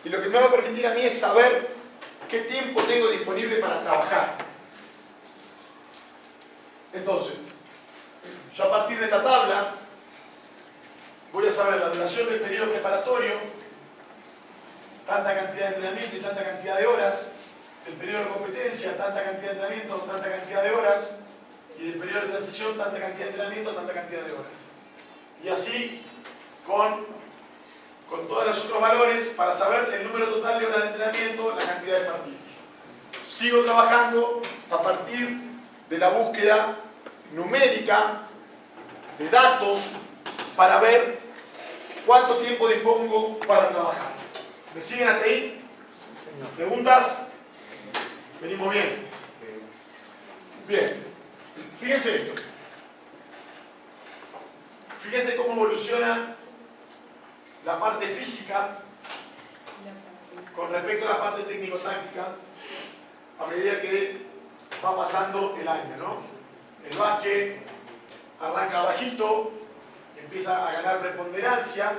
y lo que me va a permitir a mí es saber qué tiempo tengo disponible para trabajar. Entonces, yo a partir de esta tabla voy a saber la duración del periodo preparatorio, tanta cantidad de entrenamiento y tanta cantidad de horas, el periodo de competencia, tanta cantidad de entrenamiento, tanta cantidad de horas, y del periodo de transición, tanta cantidad de entrenamiento, tanta cantidad de horas. Y así con todos los otros valores para saber el número total de horas de entrenamiento, la cantidad de partidos. Sigo trabajando a partir de la búsqueda numérica de datos para ver cuánto tiempo dispongo para trabajar. ¿Me siguen hasta ahí? ¿Preguntas? ¿Venimos bien? Bien. Fíjense esto. Fíjense cómo evoluciona la parte física con respecto a la parte técnico-táctica a medida que va pasando el año, ¿no? El básquet arranca bajito, empieza a ganar preponderancia,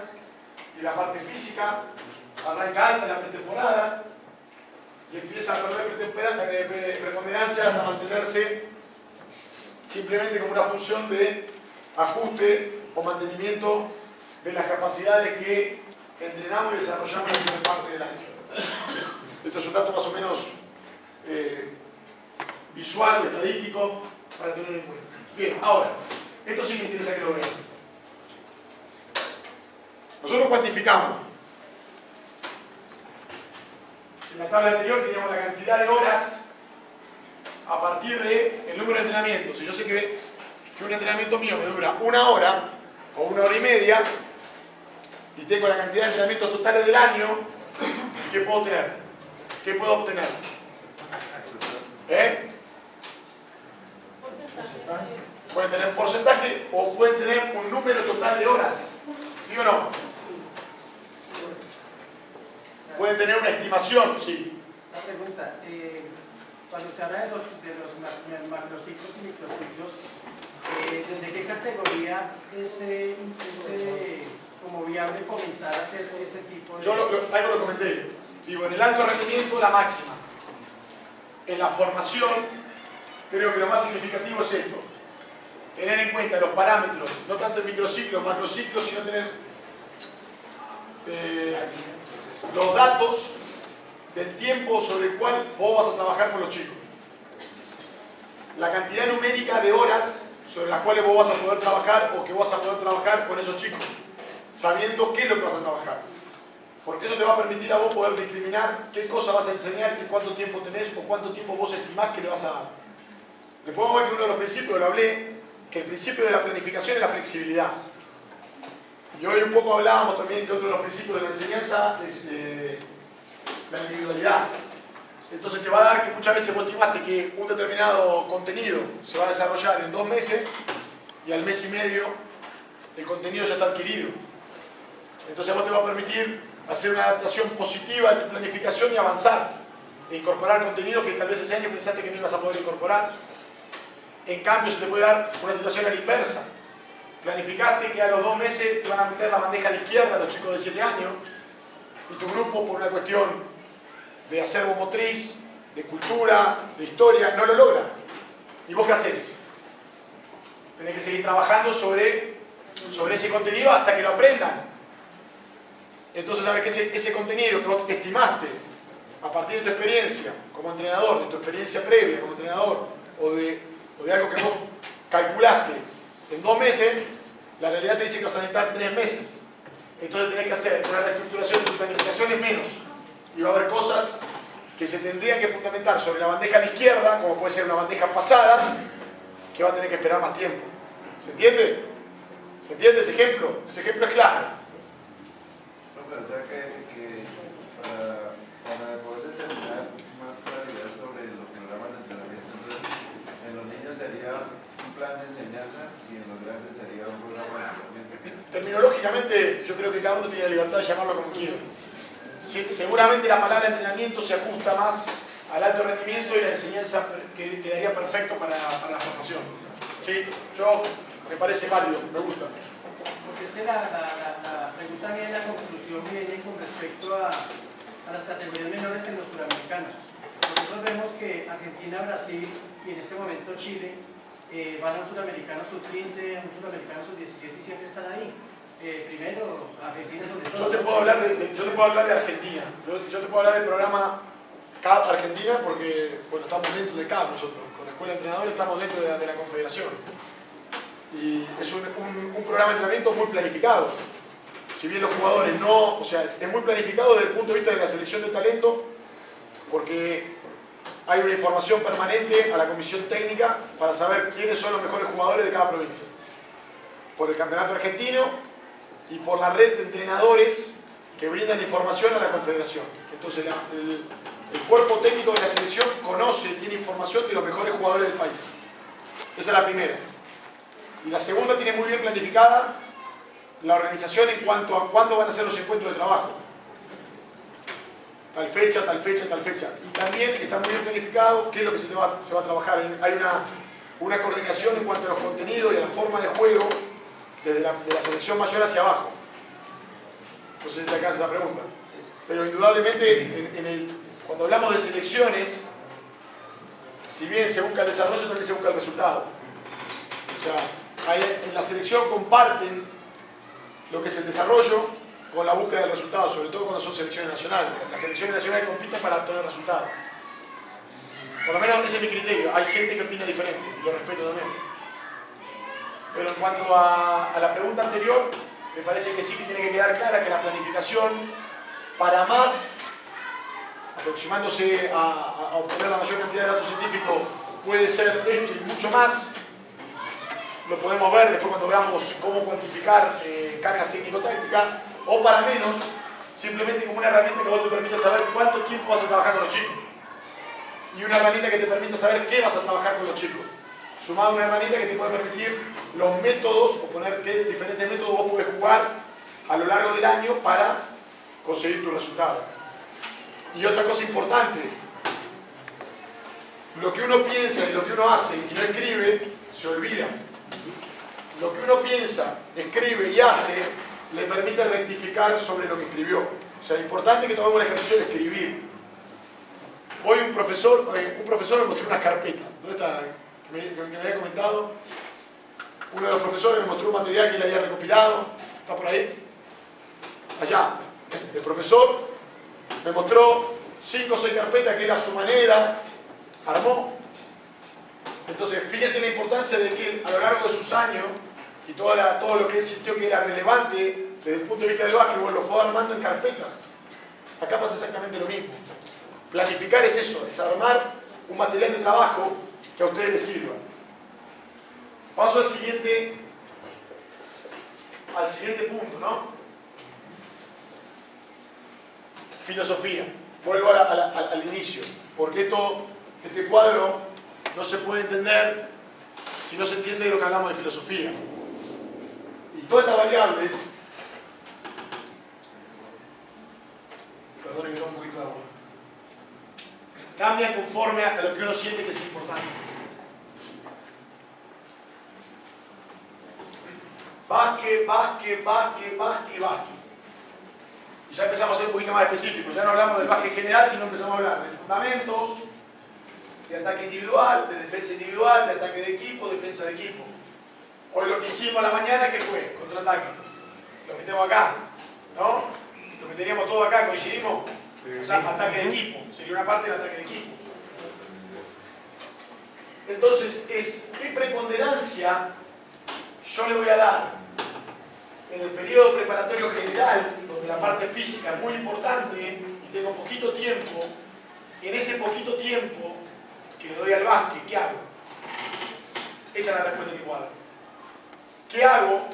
y la parte física arranca alta en la pretemporada y empieza a perder preponderancia hasta mantenerse simplemente como una función de ajuste o mantenimiento de las capacidades que entrenamos y desarrollamos en la primera parte del año. Esto es un dato más o menos visual o estadístico para tener en cuenta. Bien, ahora, esto sí me interesa que lo vean. Nosotros cuantificamos. En la tabla anterior teníamos la cantidad de horas a partir del número de entrenamientos. Si yo sé que un entrenamiento mío me dura 1 hora o 1 hora y media y tengo la cantidad de entrenamientos totales del año, ¿qué puedo tener? ¿Qué puedo obtener? Pueden tener un porcentaje o pueden tener un número total de horas. ¿Sí o no? Pueden tener una estimación, sí.
Una pregunta. Cuando se habla de los macrociclos y microciclos, ¿desde qué categoría es como viable comenzar a hacer ese tipo de...?
Yo algo lo comenté. Digo, en el alto rendimiento la máxima. En la formación, creo que lo más significativo es esto. Tener en cuenta los parámetros, no tanto en microciclos, macrociclos, sino tener los datos del tiempo sobre el cual vos vas a trabajar con los chicos. La cantidad numérica de horas sobre las cuales vos vas a poder trabajar o que vas a poder trabajar con esos chicos, sabiendo qué es lo que vas a trabajar. Porque eso te va a permitir a vos poder discriminar qué cosa vas a enseñar y cuánto tiempo tenés o cuánto tiempo vos estimás que le vas a dar. Después vamos a ver que uno de los principios, lo hablé, que el principio de la planificación es la flexibilidad. Y hoy un poco hablábamos también que otro de los principios de la enseñanza es la individualidad. Entonces te va a dar que muchas veces vos estimaste que un determinado contenido se va a desarrollar en 2 meses y al mes y medio el contenido ya está adquirido. Entonces vos te va a permitir hacer una adaptación positiva de tu planificación y avanzar e incorporar contenido que tal vez ese año pensaste que no ibas a poder incorporar. En cambio, se te puede dar una situación a la inversa. Planificaste que a los 2 meses te van a meter la bandeja a la izquierda a los chicos de 7 años y tu grupo, por una cuestión de acervo motriz, de cultura, de historia, no lo logra. ¿Y vos qué haces? Tenés que seguir trabajando sobre ese contenido hasta que lo aprendan. Entonces, sabes que ese contenido que vos estimaste a partir de tu experiencia como entrenador, de tu experiencia previa como entrenador, o de algo que vos calculaste en 2 meses, la realidad te dice que vas a necesitar 3 meses. Entonces tenés que hacer una reestructuración de tu planificación en menos. Y va a haber cosas que se tendrían que fundamentar sobre la bandeja a la izquierda, como puede ser una bandeja pasada, que va a tener que esperar más tiempo. ¿Se entiende? ¿Se entiende ese ejemplo? Ese ejemplo es claro.
O sea que para poder determinar más claridad sobre los programas de entrenamiento, entonces en los niños sería un plan de enseñanza y en los grandes sería un programa de entrenamiento.
Terminológicamente, yo creo que cada uno tiene la libertad de llamarlo como quiera. Seguramente la palabra entrenamiento se ajusta más al alto rendimiento y la enseñanza que quedaría perfecto para la formación. ¿Sí? Yo me parece válido, me gusta.
Porque es que la pregunta viene, la conclusión viene con respecto a las categorías menores en los suramericanos. Nosotros vemos que Argentina, Brasil y en este momento Chile van a un suramericano sub-15, a un suramericano sub-17 y siempre están ahí. Primero, Argentina sobre todo.
Yo te puedo hablar de Argentina. Yo te puedo hablar del programa CAP Argentina porque, bueno, estamos dentro de CAP nosotros. Con la Escuela de Entrenadores estamos dentro de la Confederación. Y es un programa de entrenamiento muy planificado. Si bien los jugadores no, o sea, es muy planificado desde el punto de vista de la selección de talento, porque hay una información permanente a la comisión técnica para saber quiénes son los mejores jugadores de cada provincia. Por el campeonato argentino y por la red de entrenadores que brindan información a la Confederación. Entonces el cuerpo técnico de la selección tiene información de los mejores jugadores del país. Esa es la primera. Y la segunda tiene muy bien planificada la organización en cuanto a cuándo van a ser los encuentros de trabajo. Tal fecha, tal fecha, tal fecha. Y también está muy bien planificado qué es lo que se va a trabajar. Hay una coordinación en cuanto a los contenidos y a la forma de juego desde de la selección mayor hacia abajo. No sé si te alcanza esa pregunta. Pero indudablemente, cuando hablamos de selecciones, si bien se busca el desarrollo, también se busca el resultado. O sea, en la selección comparten lo que es el desarrollo con la búsqueda del resultado, sobre todo cuando son selecciones nacionales. Las selecciones nacionales compiten para obtener resultados. Por lo menos ese es mi criterio. Hay gente que opina diferente y lo respeto también. Pero en cuanto a la pregunta anterior, me parece que sí que tiene que quedar clara que la planificación, para más, aproximándose a obtener la mayor cantidad de datos científicos, puede ser esto y mucho más. Lo podemos ver después cuando veamos cómo cuantificar cargas técnico-tácticas, o para menos, simplemente como una herramienta que vos te permita saber cuánto tiempo vas a trabajar con los chicos. Y una herramienta que te permita saber qué vas a trabajar con los chicos. Sumado a una herramienta que te puede permitir los métodos, o poner qué diferentes métodos vos podés jugar a lo largo del año para conseguir tu resultado. Y otra cosa importante, lo que uno piensa y lo que uno hace y no escribe, se olvida. Lo que uno piensa, escribe y hace, le permite rectificar sobre lo que escribió. O sea, es importante que tomemos el ejercicio de escribir. Hoy un profesor me mostró unas carpetas. ¿Dónde está? Que me había comentado. Uno de los profesores me mostró un material que él había recopilado. ¿Está por ahí? Allá. El profesor me mostró 5 o 6 carpetas que él a su manera armó. Entonces, fíjense la importancia de que él, a lo largo de sus años, y todo lo que él sintió que era relevante desde el punto de vista del básquetbol, lo fue armando en carpetas. Acá pasa exactamente lo mismo. Planificar es eso, es armar un material de trabajo que a ustedes les sirva. Paso al siguiente punto, ¿no? Filosofía. Vuelvo al inicio, porque este cuadro no se puede entender si no se entiende de lo que hablamos de filosofía. Y todas estas variables, perdonen que tomo un poquito de agua, cambian conforme a lo que uno siente que es importante. básquet. Y ya empezamos a ser un poquito más específicos. Ya no hablamos del básquet general, sino empezamos a hablar de fundamentos, de ataque individual, de defensa individual, de ataque de equipo, defensa de equipo. Hoy lo que hicimos a la mañana, ¿qué fue? Contraataque. Lo metemos acá, ¿no? Lo meteríamos todo acá, coincidimos. O sea, ataque de equipo. Sería una parte del ataque de equipo. Entonces, ¿qué preponderancia yo le voy a dar en el periodo preparatorio general, donde la parte física es muy importante y tengo poquito tiempo? En ese poquito tiempo que le doy al básquet, ¿qué hago? Esa es la respuesta que igual. ¿Qué hago?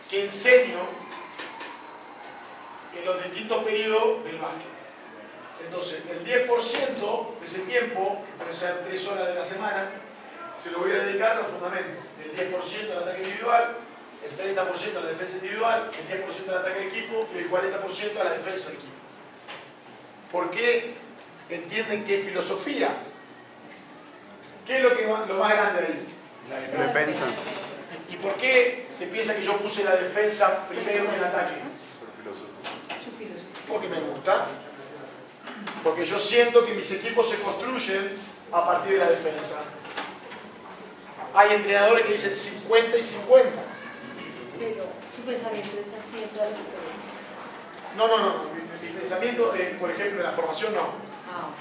¿Qué enseño en los distintos periodos del básquet? Entonces, el 10% de ese tiempo, que puede ser 3 horas de la semana, se lo voy a dedicar a los fundamentos. El 10% al ataque individual, el 30% a la defensa individual, el 10% al ataque de equipo y el 40% a la defensa de equipo. ¿Por qué entienden que es filosofía? ¿Qué es lo más grande ahí?
La defensa.
¿Y por qué se piensa que yo puse la defensa primero que el ataque? Porque me gusta. Porque yo siento que mis equipos se construyen a partir de la defensa. Hay entrenadores que dicen 50 y 50.
Pero su pensamiento es así en todas las categorías.
No. Mi pensamiento, por ejemplo, en la formación no.
Ah,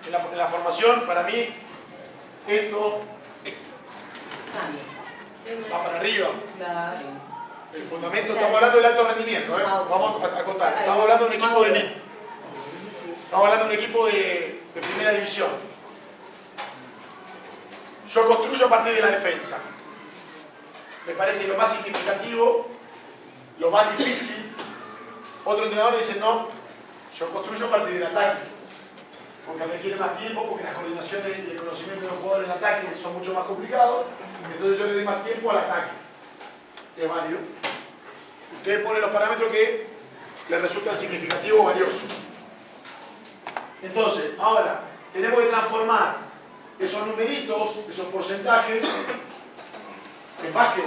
En la formación, para mí, esto
cambia.
va para arriba.
Claro.
El fundamento, estamos hablando del alto rendimiento, ¿eh? Vamos a contar. Estamos hablando de un equipo de elite. Estamos hablando de un equipo de primera división. Yo construyo a partir de la defensa. Me parece lo más significativo, lo más difícil. Otro entrenador dice, no, yo construyo a partir del ataque. Porque requiere más tiempo, porque las coordinaciones y el conocimiento de los jugadores en ataque son mucho más complicados. Entonces yo le doy más tiempo al ataque. Es válido. Ustedes ponen los parámetros que les resultan significativos o valiosos. Entonces, ahora, tenemos que transformar esos numeritos, esos porcentajes, en básquet.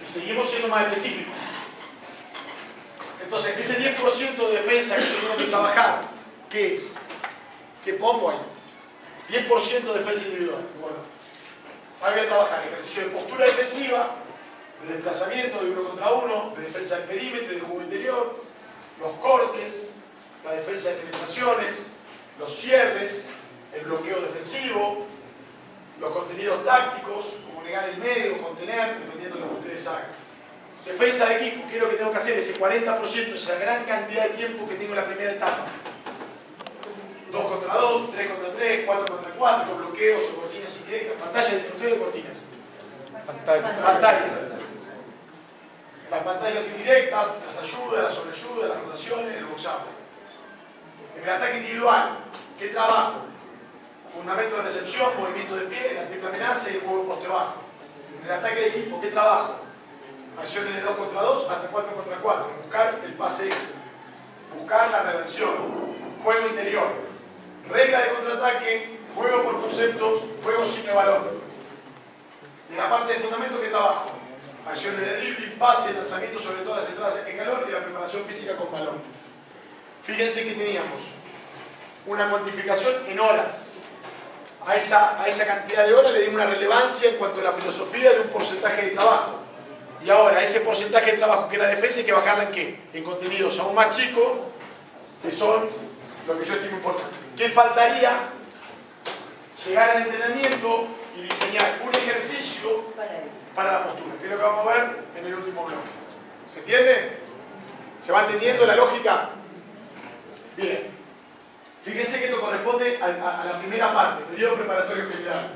Y seguimos siendo más específicos. Entonces, ese 10% de defensa que yo tengo que trabajar, ¿qué es? ¿Qué pongo ahí? 10% de defensa individual. Bueno, hay que trabajar ejercicio de postura defensiva, de desplazamiento de 1 contra 1, de defensa del perímetro y de juego interior, los cortes, la defensa de penetraciones, los cierres, el bloqueo defensivo, los contenidos tácticos, como negar el medio, contener, dependiendo de lo que ustedes hagan. Defensa de equipo, ¿qué es lo que tengo que hacer? Ese 40%, esa gran cantidad de tiempo que tengo en la primera etapa. 2 contra 2, 3 contra 3, 4 contra 4, bloqueos o cortinas indirectas. ¿Pantallas dicen ustedes o cortinas? Pantallas. Las pantallas indirectas, las ayudas, las sobreayudas, las rotaciones, el boxeo. En el ataque individual, ¿qué trabajo? Fundamento de recepción, movimiento de pie, la triple amenaza y el juego poste bajo. En el ataque de equipo, ¿qué trabajo? Acciones de 2 contra 2 hasta 4 contra 4. Buscar el pase extra. Buscar la reversión. Juego interior. Regla de contraataque, juego por conceptos, juego sin el balón. En la parte de fundamento, ¿qué trabajo? Acciones de dribbling, pase, lanzamiento sobre todas las entradas en calor y la preparación física con balón. Fíjense que teníamos una cuantificación en horas. A esa cantidad de horas le dimos una relevancia en cuanto a la filosofía de un porcentaje de trabajo. Y ahora, ese porcentaje de trabajo que era defensa hay que bajarla en ¿qué? En contenidos aún más chicos, que son lo que yo estimo importante. ¿Qué faltaría? Llegar al entrenamiento y diseñar un ejercicio para la postura, que es lo que vamos a ver en el último bloque. ¿Se entiende? ¿Se va entendiendo la lógica? Bien. Fíjense que esto corresponde a la primera parte, el periodo preparatorio general.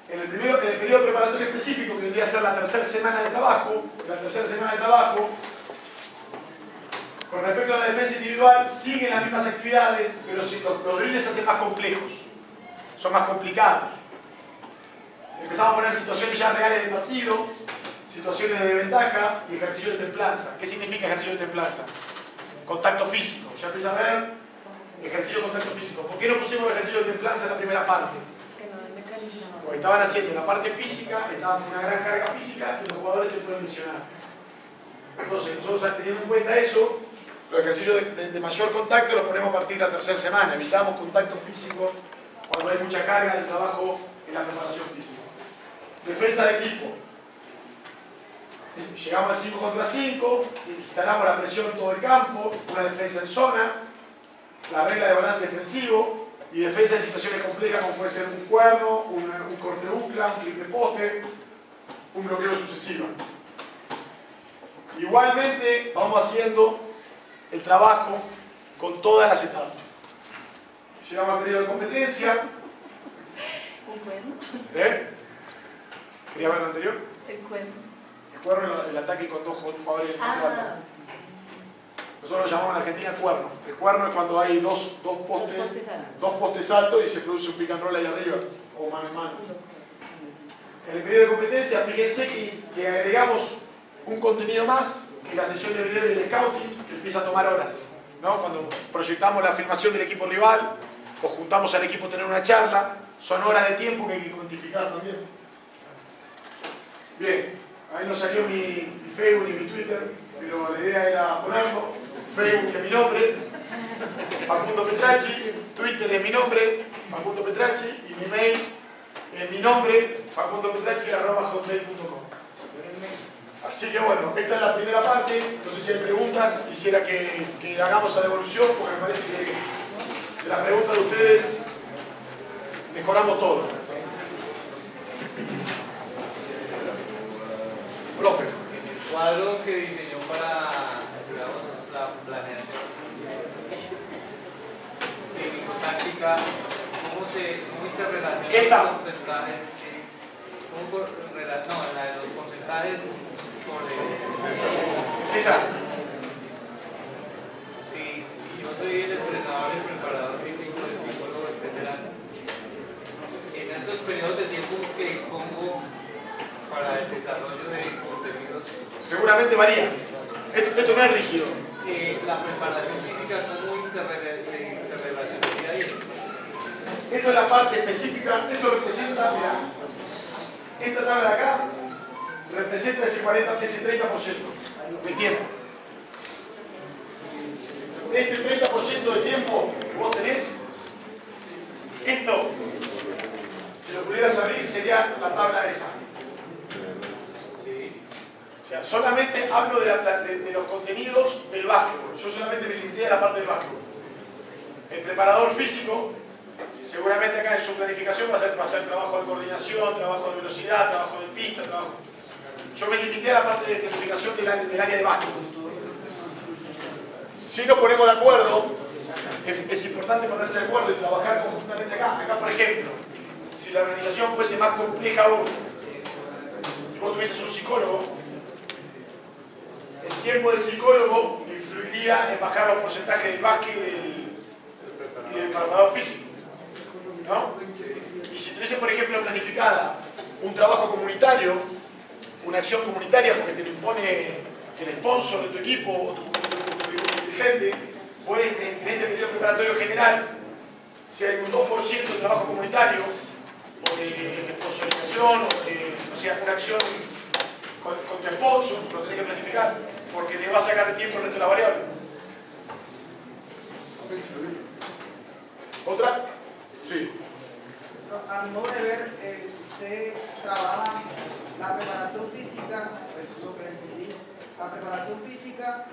En el periodo preparatorio específico, que vendría a ser la tercera semana de trabajo, con respecto a la defensa individual, siguen las mismas actividades, pero los drills se hacen más complejos, son más complicados. Empezamos a poner situaciones ya reales de partido, situaciones de ventaja y ejercicio de templanza. ¿Qué significa ejercicio de templanza? Contacto físico. Ya empieza a ver ejercicio de contacto físico. ¿Por qué no pusimos el ejercicio de templanza en la primera parte? Porque estaban haciendo la parte física, estaban con una gran carga física y los jugadores se pueden lesionar. Entonces, nosotros teniendo en cuenta eso, los ejercicios de mayor contacto los ponemos a partir de la tercera semana. Evitamos contacto físico cuando hay mucha carga de trabajo en la preparación física. Defensa de equipo. Llegamos al 5 contra 5, instalamos la presión en todo el campo, una defensa en zona, la regla de balance defensivo y defensa de situaciones complejas como puede ser un cuerno, un corte bucla, un triple poste, un bloqueo sucesivo. Igualmente vamos haciendo el trabajo con todas las etapas. Llegamos al periodo de competencia.
Un cuerno.
¿Quería ver lo anterior?
El cuerno.
El cuerno, el ataque con dos jugadores en cuatro. Nosotros lo llamamos en Argentina cuerno. El cuerno es cuando hay dos postes altos y se produce un pick and roll ahí arriba, o mano a mano. En el periodo de competencia, fíjense que agregamos un contenido más, que la sesión de video y el scouting, que empieza a tomar horas, ¿no? Cuando proyectamos la filmación del equipo rival, o juntamos al equipo a tener una charla, son horas de tiempo que hay que cuantificar también. Bien, ahí no salió mi Facebook ni mi Twitter, pero la idea era ponerlo. Facebook es mi nombre, Facundo Petracci, Twitter es mi nombre, Facundo Petracci, y mi mail es mi nombre, facundopetracci@hotmail.com. Así que bueno, esta es la primera parte. No sé si hay preguntas, quisiera que hagamos a devolución, porque me parece que de las preguntas de ustedes mejoramos todo. Profe.
El cuadro que diseñó para, digamos, la planeación técnico-táctica, ¿cómo interrelaciona los porcentajes? No, la de los porcentajes sobre...
Esa.
Si yo soy el entrenador, el preparador físico, el psicólogo, etc., en esos periodos de tiempo que dispongo para el desarrollo de contenidos,
seguramente varía. Esto no es rígido.
La preparación física, ¿cómo se interrelacionaría ahí?
Esto es la parte específica. Esto representa, mira, esta tabla de acá representa ese 30% del tiempo. Este 30% de tiempo que vos tenés, esto, si lo pudieras abrir, sería la tabla esa. O sea, solamente hablo de los contenidos del básquetbol. Yo solamente me limité a la parte del básquetbol. El preparador físico, seguramente acá en su planificación va a ser trabajo de coordinación, trabajo de velocidad, trabajo de pista, trabajo. Yo me limité a la parte de planificación del área de básquetbol. Si nos ponemos de acuerdo, es importante ponerse de acuerdo y trabajar conjuntamente acá. Acá, por ejemplo, si la organización fuese más compleja aún, y vos tuvieses un psicólogo, el tiempo del psicólogo influiría en bajar los porcentajes del básquet y del preparador físico, ¿no? Y si tuviese, por ejemplo, planificada un trabajo comunitario, una acción comunitaria porque te lo impone el sponsor de tu equipo o tu dirigente, pues en este periodo preparatorio general, si hay un 2% de trabajo comunitario, o de sponsorización, o de, o sea, una acción con tu sponsor, lo tenés que planificar, porque le va a sacar de tiempo el resto de la variable. ¿Otra? Sí.
A mi modo de ver, usted trabaja la preparación física, pues lo que entendí, la preparación física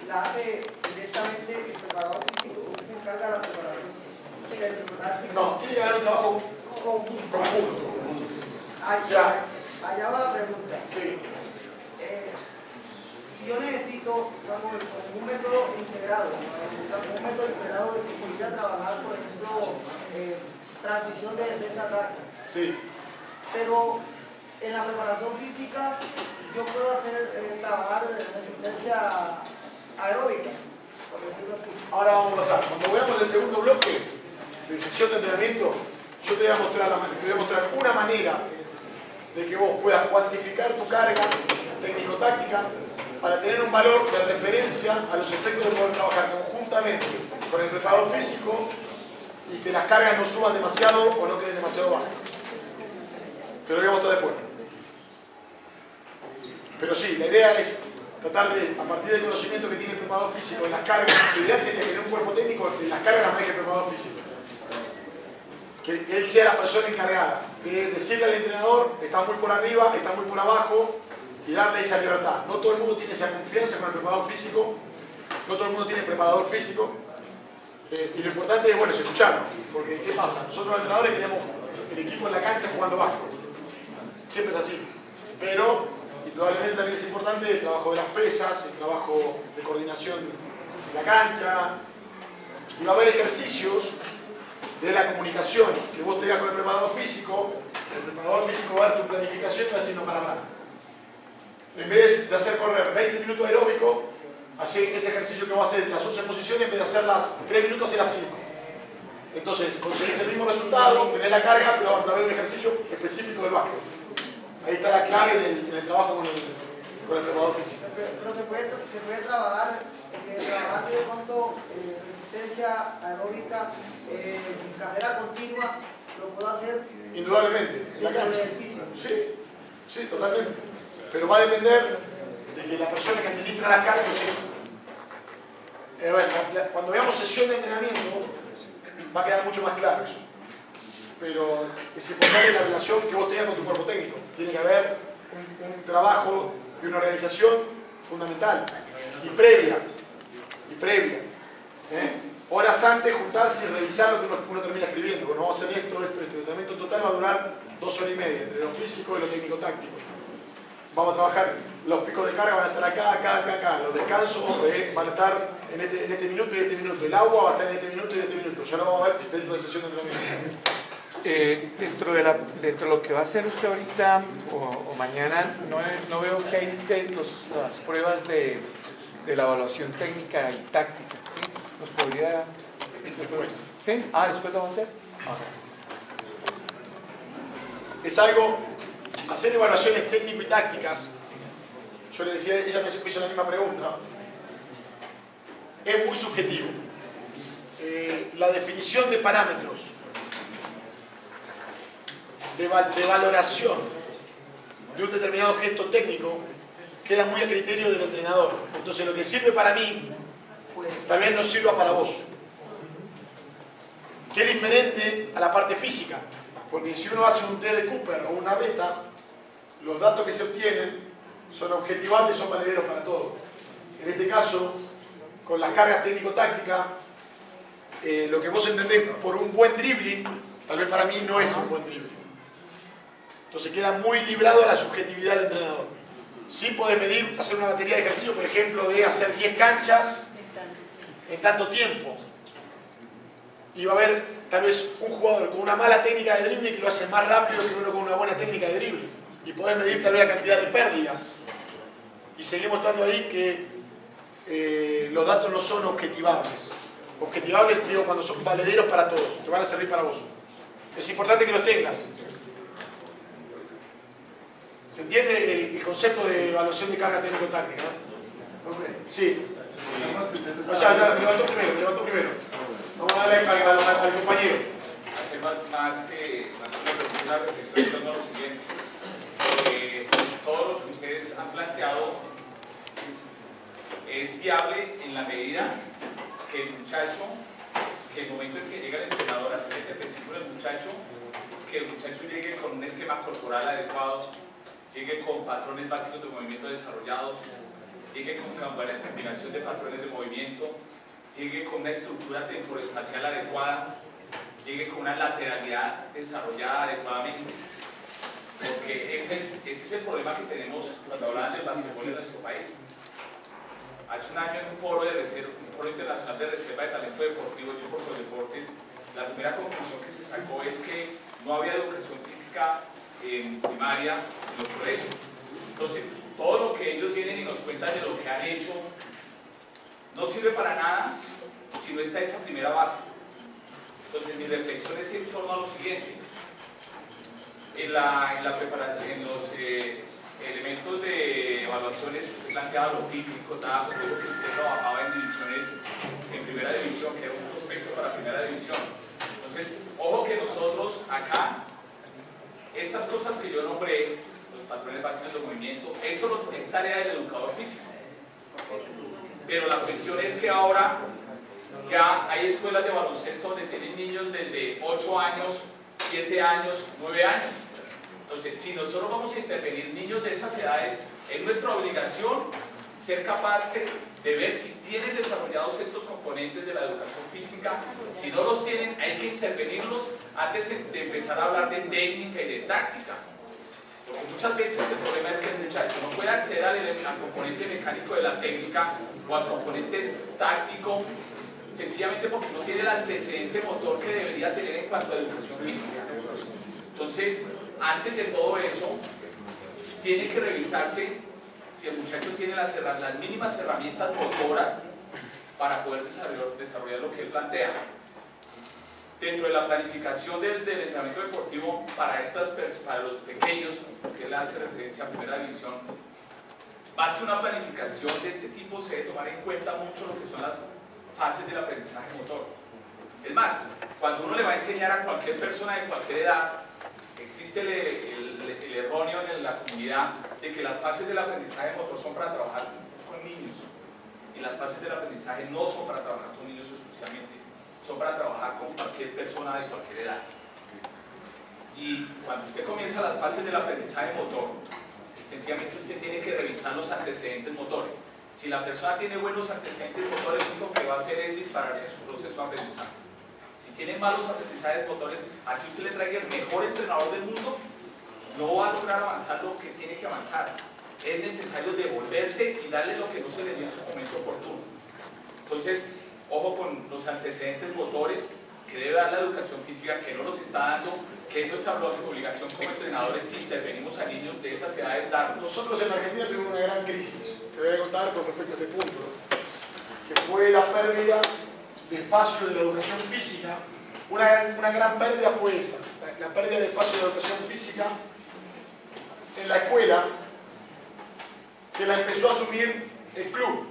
la hace directamente el preparador físico, usted se encarga de la preparación táctica.
No, tiene que haber un trabajo conjunto.
Allá va la pregunta.
Sí.
Si yo necesito, digamos, un método integrado, de que pudiera trabajar, por ejemplo, transición de defensa-ataque.
Sí.
Pero en la preparación física yo puedo hacer trabajar resistencia aeróbica, por decirlo así.
Ahora vamos a pasar. Cuando veamos el segundo bloque de sesión de entrenamiento, yo te voy a mostrar una manera de que vos puedas cuantificar tu carga técnico-táctica para tener un valor de referencia a los efectos de poder trabajar conjuntamente con el preparador físico y que las cargas no suban demasiado o no queden demasiado bajas. Pero lo voy a mostrar después. Pero sí, la idea es tratar de, a partir del conocimiento que tiene el preparador físico en las cargas, lo ideal sería que en un cuerpo técnico en las cargas las maneje el preparador físico. Que él sea la persona encargada de decirle al entrenador, está muy por arriba, está muy por abajo, y darle esa libertad. No todo el mundo tiene esa confianza con el preparador físico, no todo el mundo tiene preparador físico, y lo importante es, bueno, es escucharlo, porque ¿qué pasa? Nosotros los entrenadores queremos el equipo en la cancha jugando básquet, siempre es así, pero indudablemente también es importante el trabajo de las pesas, el trabajo de coordinación en la cancha, y va a haber ejercicios de la comunicación que vos tengas con el preparador físico va a ver tu planificación y va haciendo para hablar. En vez de hacer correr 20 minutos de aeróbico, hacer ese ejercicio que va a hacer las 11 posiciones, en vez de hacer las 3 minutos, hacer las 5. Entonces, conseguís el mismo resultado, tenés la carga, pero a través de un ejercicio específico del básquet. Ahí está la clave en el trabajo con el preparador físico.
Pero se puede trabajar de pronto resistencia aeróbica, carrera continua, lo puedo hacer.
Indudablemente, en la cancha.
Ejercicio.
Sí, sí, totalmente. Pero va a depender de que la persona que administra las cargas lo sepa. Cuando veamos sesión de entrenamiento, va a quedar mucho más claro eso. Pero es importante la relación que vos tengas con tu cuerpo técnico. Tiene que haber un trabajo y una organización fundamental y previa. Horas antes juntarse y revisar lo que uno termina escribiendo. Bueno, vamos a hacer esto. El tratamiento total va a durar 2 horas y media, entre lo físico y lo técnico-táctico. Vamos a trabajar, los picos de carga van a estar acá. Los descansos van a estar en este minuto y este minuto. El agua va a estar en este minuto y en este minuto. Ya lo vamos a ver dentro de sesión de entrenamiento.
Dentro de lo que va a hacer usted ahorita o mañana, no veo que hay las pruebas de la evaluación técnica y táctica. ¿Sí? ¿Nos podría...?
Después.
¿Sí? ¿Después lo va a hacer? Gracias.
Es algo, hacer evaluaciones técnico y tácticas, yo le decía, ella me hizo la misma pregunta, es muy subjetivo. La definición de parámetros de valoración de un determinado gesto técnico queda muy a criterio del entrenador. Entonces lo que sirve para mí también no sirva para vos. Que es diferente a la parte física, porque si uno hace un T de Cooper o una beta, los datos que se obtienen son objetivables, son valederos para todos. En este caso, con las cargas técnico-tácticas, lo que vos entendés por un buen dribbling, tal vez para mí no es un buen dribbling. Entonces queda muy librado a la subjetividad del entrenador. Sí podés medir, hacer una batería de ejercicio, por ejemplo, de hacer 10 canchas en tanto tiempo. Y va a haber tal vez un jugador con una mala técnica de dribbling que lo hace más rápido que uno con una buena técnica de dribbling. Y podés medir tal vez la cantidad de pérdidas. Y seguimos estando ahí que los datos no son objetivables. Objetivables, digo, cuando son valederos para todos, te van a servir para vos. Es importante que los tengas. ¿Se entiende el concepto de evaluación de carga técnico-táctica? Sí. Ya, levantó primero. Vamos a darle al compañero.
Hacer más una pregunta, reflexión en torno a lo siguiente. Todo lo que ustedes han planteado es viable en la medida que el momento en que llega el entrenador a hacer la intervención con el muchacho, que el muchacho llegue con un esquema corporal adecuado, llegue con patrones básicos de movimiento desarrollados, llegue con una combinación de patrones de movimiento, llegue con una estructura temporoespacial adecuada, llegue con una lateralidad desarrollada adecuadamente. Porque ese es el problema que tenemos cuando hablamos del básquetbol en nuestro país. Hace un año en un foro internacional de reserva de talento deportivo hecho por los deportes, la primera conclusión que se sacó es que no había educación física en primaria en los colegios. Entonces, todo lo que ellos vienen y nos cuentan de lo que han hecho no sirve para nada si no está esa primera base. Entonces, mi reflexión es en torno a lo siguiente. En la preparación, en los elementos de evaluaciones, usted planteaba lo físico, nada, porque lo que usted trabajaba en divisiones, en primera división, que era un prospecto para primera división. Entonces, ojo que nosotros acá estas cosas que yo nombré, los patrones básicos del movimiento, eso es tarea del educador físico. Pero la cuestión es que ahora ya hay escuelas de baloncesto donde tienen niños desde 8 años, 7 años, 9 años. Entonces, si nosotros vamos a intervenir niños de esas edades, es nuestra obligación ser capaces de ver si tienen desarrollados estos componentes de la educación física. Si no los tienen, hay que intervenirlos antes de empezar a hablar de técnica y de táctica. Porque muchas veces el problema es que el muchacho no puede acceder al componente mecánico de la técnica o al componente táctico, sencillamente porque no tiene el antecedente motor que debería tener en cuanto a educación física. Entonces, antes de todo eso, tiene que revisarse si el muchacho tiene las mínimas herramientas motoras para poder desarrollar lo que él plantea. Dentro de la planificación del entrenamiento deportivo para los pequeños, que él hace referencia a primera división, más que una planificación de este tipo, se debe tomar en cuenta mucho lo que son las fases del aprendizaje motor. Es más, cuando uno le va a enseñar a cualquier persona de cualquier edad, existe el erróneo en la comunidad de que las fases del aprendizaje motor son para trabajar con niños y las fases del aprendizaje no son para trabajar con niños exclusivamente, son para trabajar con cualquier persona de cualquier edad. Y cuando usted comienza las fases del aprendizaje motor, sencillamente usted tiene que revisar los antecedentes motores. Si la persona tiene buenos antecedentes motores, lo único que va a hacer es dispararse en su proceso de aprendizaje. Si tiene malos aprendizajes motores, así usted le traiga el mejor entrenador del mundo, no va a lograr avanzar lo que tiene que avanzar. Es necesario devolverse y darle lo que no se le dio en su momento oportuno. Entonces, ojo con los antecedentes motores que debe dar la educación física, que no los está dando, que es nuestra obligación como entrenadores si intervenimos a niños de esas edades darlos.
Nosotros en Argentina tuvimos una gran crisis, te voy a contar con respecto a este punto, que fue la pérdida de espacio de la educación física. Una gran pérdida fue esa, la pérdida de espacio de la educación física en la escuela, que la empezó a asumir el club.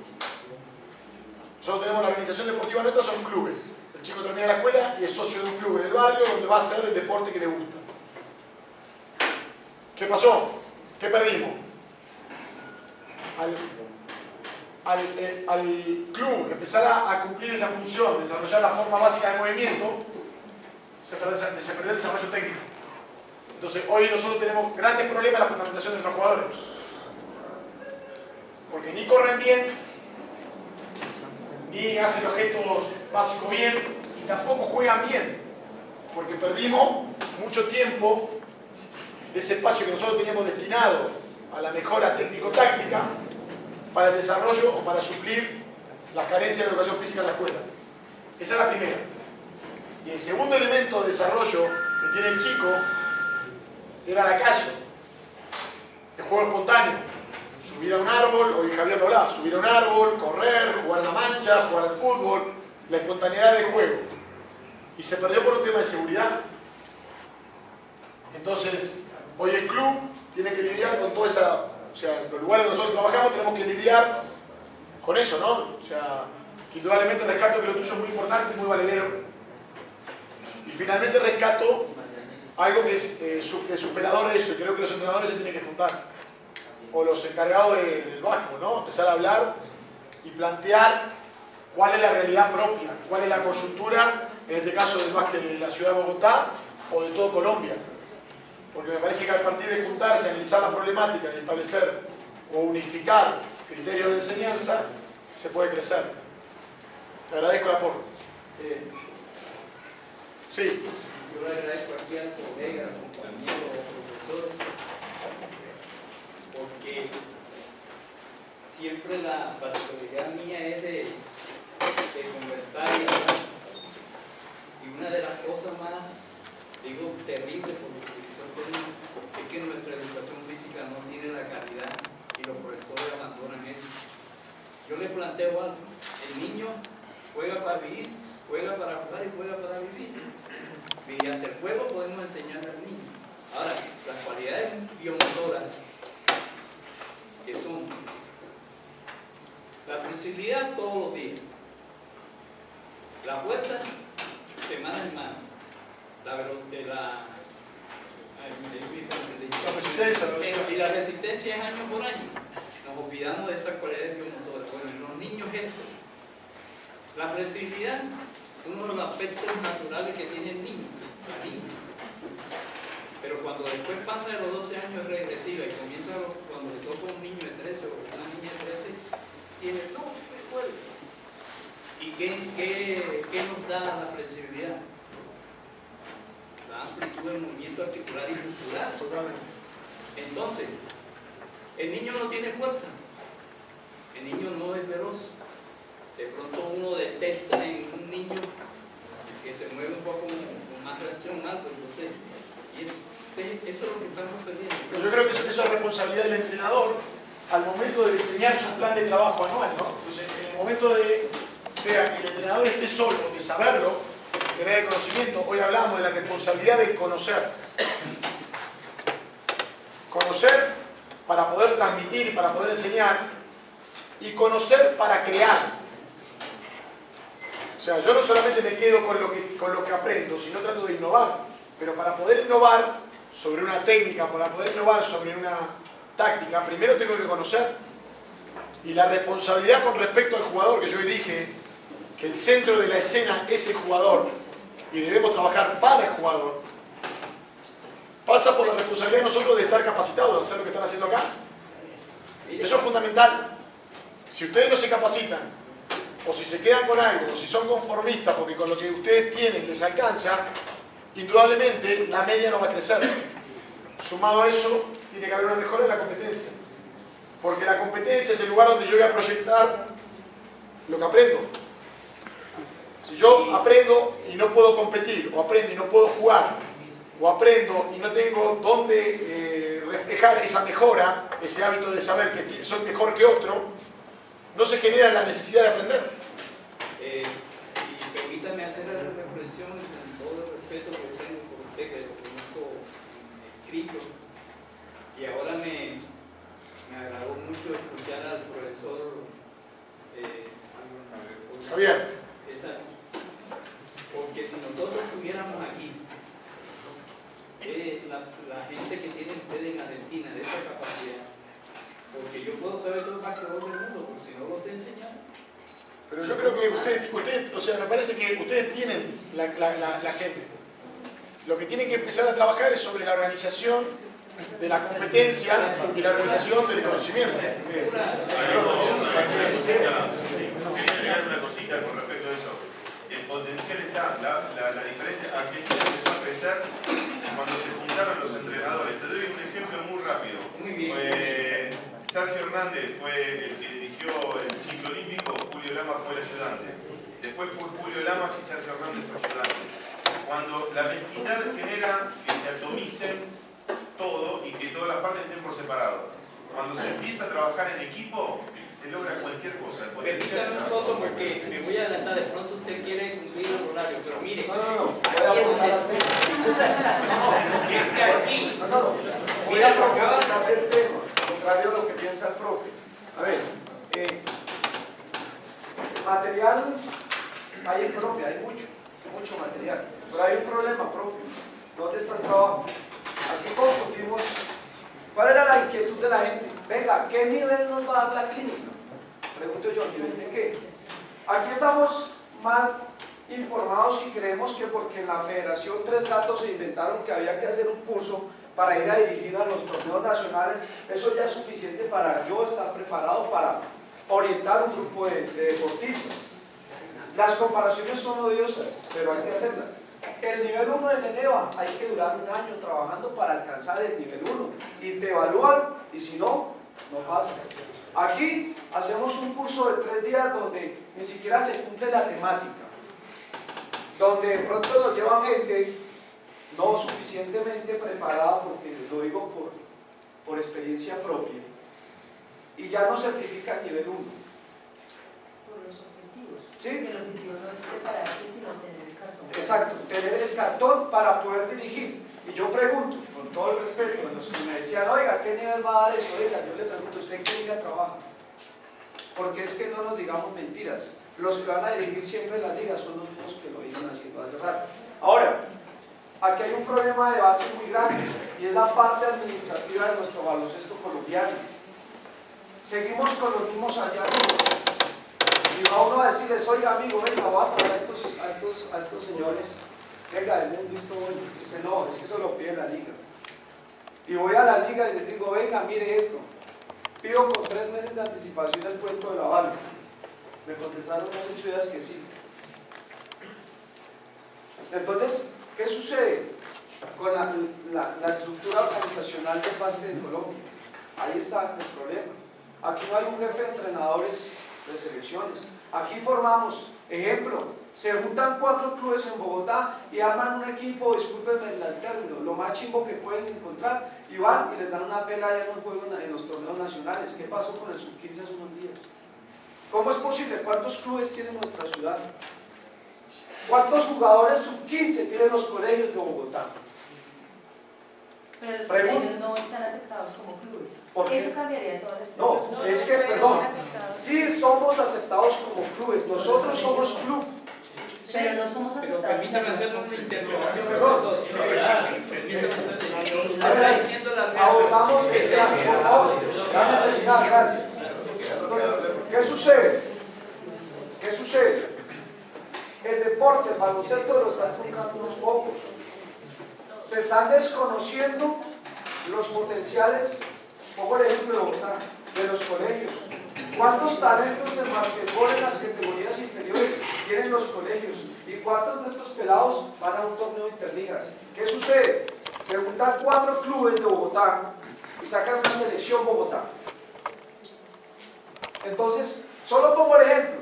Nosotros tenemos la organización deportiva nuestra, son clubes. El chico termina la escuela y es socio de un club en el barrio donde va a hacer el deporte que le gusta. ¿Qué pasó? ¿Qué perdimos? Al club empezar a cumplir esa función, desarrollar la forma básica de movimiento, se perdió el desarrollo técnico. Entonces hoy nosotros tenemos grandes problemas en la fundamentación de nuestros jugadores. Porque ni corren bien, ni hacen los gestos básicos bien, y tampoco juegan bien. Porque perdimos mucho tiempo de ese espacio que nosotros teníamos destinado a la mejora técnico-táctica para el desarrollo o para suplir las carencias de educación física en la escuela. Esa es la primera. Y el segundo elemento de desarrollo que tiene el chico era la calle, el juego espontáneo, subir a un árbol, hoy Javier lo hablaba, subir a un árbol, correr, jugar la mancha, jugar al fútbol, la espontaneidad del juego. Y se perdió por un tema de seguridad. Entonces, hoy el club tiene que lidiar con toda esa, o sea, en los lugares donde nosotros trabajamos tenemos que lidiar con eso, ¿no? O sea, que indudablemente rescato que lo tuyo es muy importante, muy valedero. Y finalmente rescato algo que es superador de eso, y creo que los entrenadores se tienen que juntar, o los encargados del básquetbol, ¿no? Empezar a hablar y plantear cuál es la realidad propia, cuál es la coyuntura, en este caso del básquet de la ciudad de Bogotá o de todo Colombia. Porque me parece que a partir de juntarse, analizar la problemática y establecer o unificar criterios de enseñanza, se puede crecer. Te agradezco el aporte. Sí.
Yo le agradezco aquí al colega, al compañero, profesor, porque siempre la particularidad mía es de conversar y hablar. Y una de las cosas más, digo, terribles por lo que tenemos, es que nuestra educación física no tiene la calidad y los profesores abandonan eso. Yo le planteo algo, el niño juega para vivir, juega para jugar y juega para vivir. Mediante el juego podemos enseñar al niño. Ahora, las cualidades biomotoras, que son la flexibilidad todos los días, la fuerza semana en mano, la
La resistencia,
Y la resistencia es año por año. Nos olvidamos de esas cualidades biomotores. Bueno, en los niños esto. La flexibilidad, uno de los aspectos naturales que tiene el niño, la niña. Pero cuando después pasa de los 12 años es regresiva y comienza cuando le toca a un niño de 13 o una niña de 13, tiene, no, me puedo. ¿Y qué nos da la flexibilidad? La amplitud del movimiento articular y muscular. Entonces, el niño no tiene fuerza, el niño no es veloz. De pronto uno detecta en un niño que se mueve un poco con más reacción, algo, entonces, y eso es lo que estamos perdiendo.
Pero yo creo que eso es responsabilidad del entrenador al momento de diseñar su plan de trabajo anual, ¿no? Entonces, en el momento de, o sea, que el entrenador esté solo, de saberlo, tener el conocimiento, hoy hablamos de la responsabilidad de conocer. Conocer para poder transmitir y para poder enseñar, y conocer para crear. O sea, yo no solamente me quedo con lo que aprendo, sino trato de innovar. Pero para poder innovar sobre una técnica, para poder innovar sobre una táctica, primero tengo que conocer. Y la responsabilidad con respecto al jugador, que yo hoy dije, que el centro de la escena es el jugador, y debemos trabajar para el jugador, pasa por la responsabilidad de nosotros de estar capacitados, de hacer lo que están haciendo acá. Eso es fundamental. Si ustedes no se capacitan, o si se quedan con algo, o si son conformistas porque con lo que ustedes tienen les alcanza, indudablemente la media no va a crecer. Sumado a eso, tiene que haber una mejora en la competencia. Porque la competencia es el lugar donde yo voy a proyectar lo que aprendo. Si yo aprendo y no puedo competir, o aprendo y no puedo jugar, o aprendo y no tengo dónde reflejar esa mejora, ese hábito de saber que soy mejor que otro, no se genera la necesidad de aprender.
Y permítame hacer la reflexión con todo el respeto que tengo por usted, que lo conozco escrito, y ahora me agradó mucho escuchar al profesor
Javier.
Exacto. Porque si nosotros estuviéramos aquí, la gente que tiene ustedes en Argentina, de esa capacidad, porque yo puedo saber todo el básquetbol del mundo, pero si no lo sé enseñar.
Pero yo creo que ustedes, o sea, me parece que ustedes tienen la gente. Lo que tienen que empezar a trabajar es sobre la organización de la competencia y la organización del conocimiento.
Quería agregar una cosita con respecto a eso. El potencial está, la diferencia, Argentina empezó a crecer cuando se juntaron los entrenadores. Te doy un ejemplo muy rápido.
Muy bien.
Sergio Hernández fue el que dirigió el ciclo olímpico, Julio Lamas fue el ayudante. Después fue Julio Lamas y Sergio Hernández fue ayudante. Cuando la mezquindad genera que se atomicen todo y que todas las partes estén por separado. Cuando se empieza a trabajar en equipo, se logra cualquier cosa.
Permítame un poco porque me voy a adelantar, de pronto usted quiere cumplir el horario, pero mire,
voy a profundizar el tema, contrario a lo que piensa el profe. A ver, material hay en Colombia, hay mucho material, pero hay un problema, profe. ¿Dónde está el trabajo? Aquí confundimos. ¿Cuál era la inquietud de la gente? Venga, ¿qué nivel nos va a dar la clínica? Pregunto yo, ¿nivel de qué? Aquí estamos mal informados y creemos que porque en la Federación Tres Gatos se inventaron que había que hacer un curso para ir a dirigir a los torneos nacionales, eso ya es suficiente para yo estar preparado para orientar un grupo de deportistas. Las comparaciones son odiosas, pero hay que hacerlas. El nivel 1 en ENEVA hay que durar un año trabajando para alcanzar el nivel 1 y te evalúan y si no, no pasas. Aquí hacemos un curso de 3 días donde ni siquiera se cumple la temática, donde de pronto nos llevan gente no suficientemente preparada, porque lo digo por experiencia propia, y ya no certifica el nivel 1.
Por los objetivos.
¿Sí?
El objetivo no es prepararse, sino tener el cartón.
Exacto, tener el cartón para poder dirigir. Y yo pregunto, con todo el respeto, a los que me decían, oiga, ¿qué nivel va a dar eso? Oiga, yo le pregunto, ¿usted en qué liga trabaja? Porque es que no nos digamos mentiras. Los que van a dirigir siempre las ligas son los mismos que lo iban haciendo hace rato. Ahora, aquí hay un problema de base muy grande y es la parte administrativa de nuestro baloncesto colombiano. Seguimos con los mismos allá arriba. Y va uno a decirles, oiga amigo, venga, voy a traer a estos señores, venga, del mundo visto hoy. Dice, no, es que eso lo pide la liga. Y voy a la liga y les digo, venga, mire esto. Pido con 3 meses de anticipación el cuento de la bala. Me contestaron hace 8 días que sí. Entonces, ¿qué sucede con la estructura organizacional del básquet en Colombia? Ahí está el problema. Aquí no hay un jefe de entrenadores de selecciones. Aquí formamos, ejemplo, se juntan 4 clubes en Bogotá y arman un equipo, discúlpenme el término, lo más chimbo que pueden encontrar, y van y les dan una pela ya en un juego en los torneos nacionales. ¿Qué pasó con el sub-15 hace unos días? ¿Cómo es posible? ¿Cuántos clubes tiene nuestra ciudad? ¿Cuántos jugadores sub-15 tienen los colegios de Bogotá?
Pero los colegios no están aceptados como clubes.
¿Por qué?
Eso cambiaría toda la
No, es que, perdón, sí somos aceptados como clubes, nosotros somos club.
Pero no somos aceptados.
Pero permítame hacer una interrogación,
Perdón.
profesor. Permítame hacerle. Está diciendo la
Abordamos por favor. Gracias. Entonces, ¿qué sucede? ¿Qué sucede? El deporte, el baloncesto lo están tocando unos pocos. Se están desconociendo los potenciales, pongo el ejemplo de Bogotá, de los colegios. ¿Cuántos talentos en basquetbol en las categorías inferiores tienen los colegios? ¿Y cuántos de estos pelados van a un torneo de interligas? ¿Qué sucede? Se juntan 4 clubes de Bogotá y sacan una selección Bogotá. Entonces, solo pongo el ejemplo.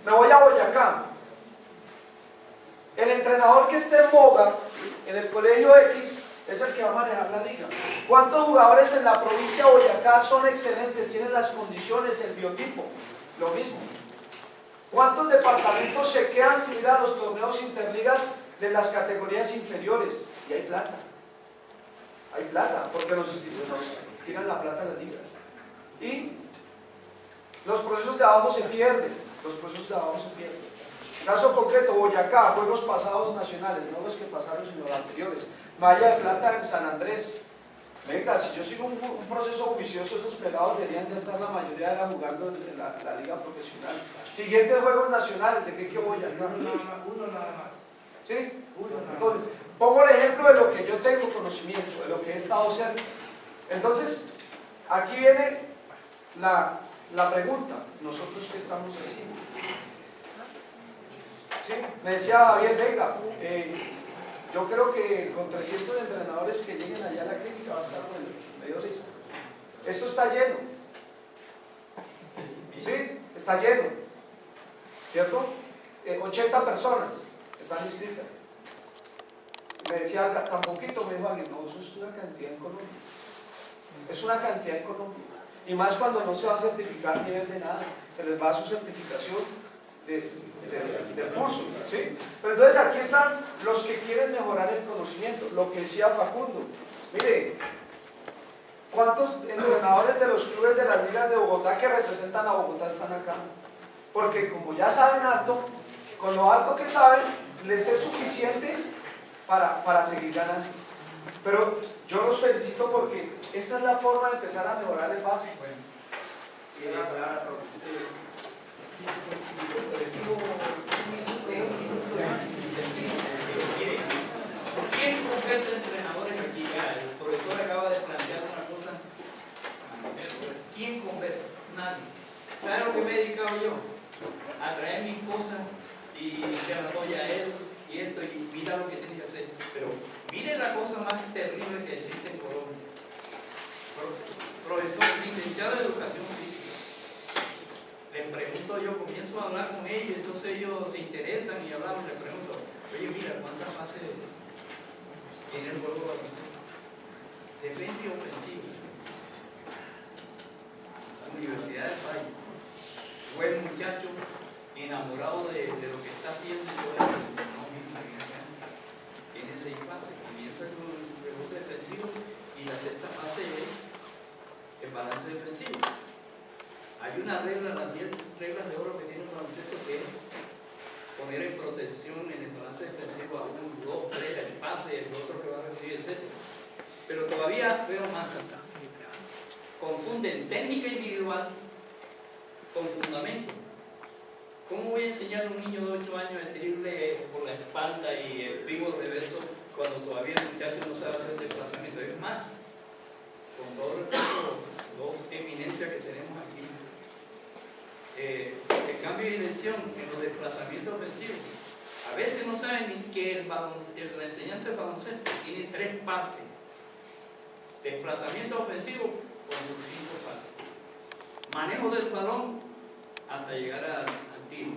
Me voy a Boyacá. El entrenador que esté en Boga, en el colegio X, es el que va a manejar la liga. ¿Cuántos jugadores en la provincia de Boyacá son excelentes, tienen las condiciones, el biotipo? Lo mismo. ¿Cuántos departamentos se quedan sin ir a los torneos interligas de las categorías inferiores? Y hay plata. Hay plata, porque los institutos tiran la plata a las ligas. Y los procesos de abajo se pierden. Caso concreto, Boyacá, juegos pasados nacionales, no los que pasaron sino los anteriores. Malla de Plata en San Andrés. Venga, si yo sigo un proceso juicioso, esos pelados deberían ya estar la mayoría de la jugando en la liga profesional. Siguientes juegos nacionales, ¿de qué Boyacá?
Uno nada más.
¿Sí? Entonces, pongo el ejemplo de lo que yo tengo conocimiento, de lo que he estado cerca. Entonces, aquí viene la pregunta, ¿nosotros qué estamos haciendo? ¿Sí? Me decía Javier, venga, yo creo que con 300 entrenadores que lleguen allá a la clínica va a estar medio risa. Esto está lleno. ¿Sí? Está lleno. ¿Cierto? 80 personas están inscritas. Me decía, tan poquito, me dijo alguien, no, eso es una cantidad en Colombia. Es una cantidad en Colombia. Y más cuando no se va a certificar nivel de nada, se les va a su certificación del curso, ¿sí? Pero entonces aquí están los que quieren mejorar el conocimiento, lo que decía Facundo. Mire, ¿cuántos entrenadores de los clubes de las ligas de Bogotá que representan a Bogotá están acá? Porque como ya saben harto, con lo harto que saben, les es suficiente para seguir ganando. Pero yo los felicito porque esta es la forma de empezar a mejorar el básico.
¿Quién convierte entrenadores aquí? El profesor acaba de plantear una cosa. ¿Quién conversa? Nadie. ¿Sabes lo que me he dedicado yo? A traer mis cosas y se las doy a él y esto y mira lo que tiene que hacer. Pero mire la cosa más terrible que existe en Colombia. Profesor, licenciado en educación física. Les pregunto yo, comienzo a hablar con ellos, entonces ellos se interesan y hablamos, les pregunto, oye mira, ¿cuántas fases tiene el juego de baloncesto? Defensa y ofensiva. La Universidad del Valle. Buen muchacho, enamorado de lo que está haciendo y todo eso. No, tiene 6 fases, comienza con el rebote defensivo y la sexta fase es el balance defensivo. Hay una regla, las 10 reglas de oro que tiene el baloncesto, que es poner en protección en el balance defensivo a 1, 2, 3, el pase y el otro que va a recibir, etc. Pero todavía veo más. Confunden técnica individual con fundamento. ¿Cómo voy a enseñar a un niño de 8 años el drible por la espalda y el pivot reverso cuando todavía el muchacho no sabe hacer desplazamiento? Es más, con todo el dos eminencias que tenemos aquí, el cambio de dirección en los desplazamientos ofensivos. A veces no saben ni que la enseñanza del baloncesto tiene 3 partes: desplazamiento ofensivo con sus 5 partes, manejo del balón hasta llegar al tiro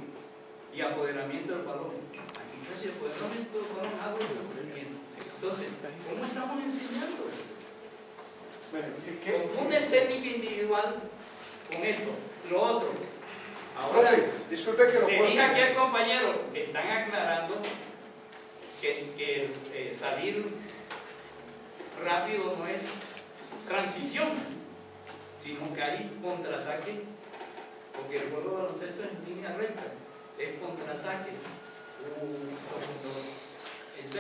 y apoderamiento del balón. Aquí casi apoderamiento del balón algo que lo entiendo. Entonces, ¿cómo estamos enseñando esto? Confunden técnica individual con esto, lo otro. Ahora,
disculpe que lo
le dije aquí al compañero que están aclarando que salir rápido no es transición, sino que hay contraataque, porque el juego de baloncesto es en línea recta, es contraataque, etc.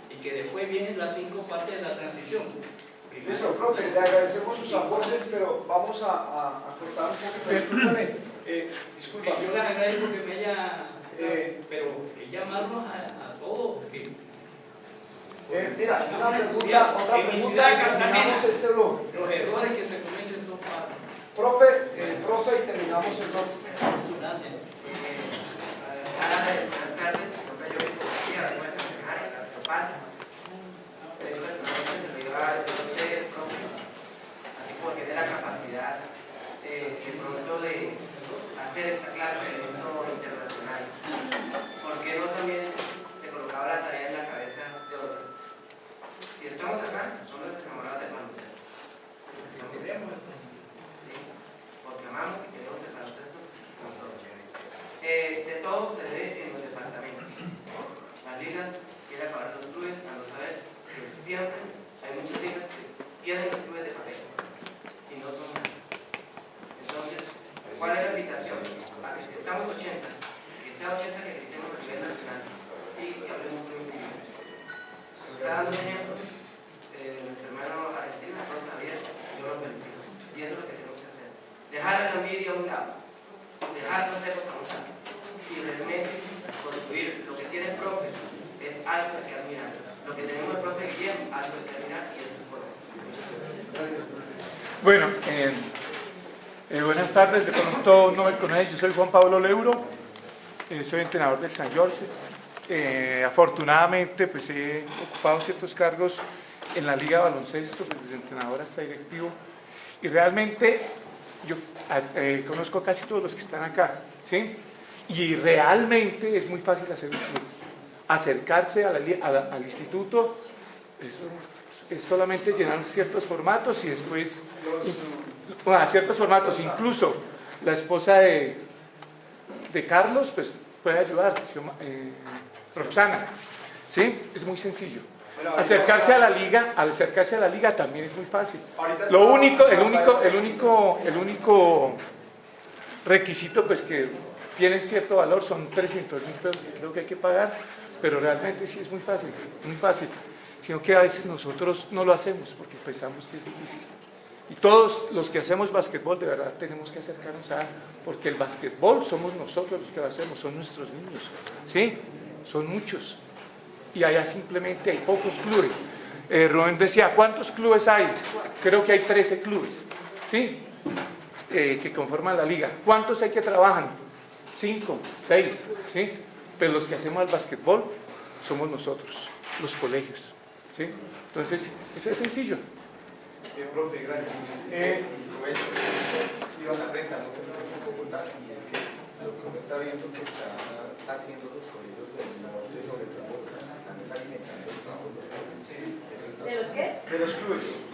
Y que después vienen las 5 partes de la transición.
Listo, profe, le agradecemos sus aportes, pero vamos a cortar un poco. Discúlpame. Disculpa.
Yo les agradezco que me haya... pero llamarlos a todos.
Mira, una pregunta, otra pregunta y terminamos este blog.
Los errores que se cometen son para...
Profe, y terminamos el blog.
Gracias.
Buenas tardes, yo soy Sofía, vengo a trabajar en la Topal. Así como tiene la capacidad de pronto de hacer esta clase de evento internacional. ¿Por qué no también se colocaba la tarea en la cabeza de otro? Si estamos acá, somos enamorados del baloncesto. Porque amamos y queremos el baloncesto, son todos. De todo se ve en los departamentos. Las ligas quieren acabar los clubes, a no saber que siempre hay muchas ligas que pierden los clubes de papel y no son nada. Entonces, ¿cuál es la invitación? A que si estamos 80, que sea 80 que gritemos a nivel nacional y que hablemos con individuos. Nos está dando un ejemplo, nuestro hermano argentino, Juan Javier, yo lo felicito. Y eso es lo que tenemos que hacer. Dejar a la envidia a un lado, dejar los egos a un lado y realmente construir lo que tiene el profe es algo que admirar. Lo que tenemos el profe Guillermo, algo que admirar y eso es bueno.
Bueno, buenas tardes, de pronto no me conocen, yo soy Juan Pablo Leuro, soy entrenador del San Jorge. Afortunadamente pues he ocupado ciertos cargos en la Liga de Baloncesto, pues, desde entrenador hasta directivo, y realmente yo conozco a casi todos los que están acá, ¿sí? Y realmente es muy fácil hacer un club. Acercarse al instituto, eso es solamente llenar ciertos formatos y después, ciertos formatos, incluso la esposa de Carlos pues puede ayudar, Roxana, ¿sí? Es muy sencillo. Acercarse a la liga también es muy fácil. El único requisito pues que tiene cierto valor son 300.000 pesos que creo que hay que pagar, pero realmente sí es muy fácil, sino que a veces nosotros no lo hacemos porque pensamos que es difícil. Y todos los que hacemos básquetbol de verdad tenemos que acercarnos porque el básquetbol somos nosotros los que lo hacemos, son nuestros niños, ¿sí? Son muchos. Y allá simplemente hay pocos clubes. Rubén decía, ¿cuántos clubes hay? Creo que hay 13 clubes, ¿sí? Que conforman la liga. ¿Cuántos hay que trabajan? 5, 6, ¿sí? Pero los que hacemos el básquetbol somos nosotros, los colegios, ¿sí? Entonces, eso es sencillo.
Profe, gracias. Iba a la renta, no fue ocultar, y es que lo que uno está viendo que está haciendo los colegios del norte, sobre todo, están desalimentando el trabajo de los clubes.
¿De los qué?
De los clubes.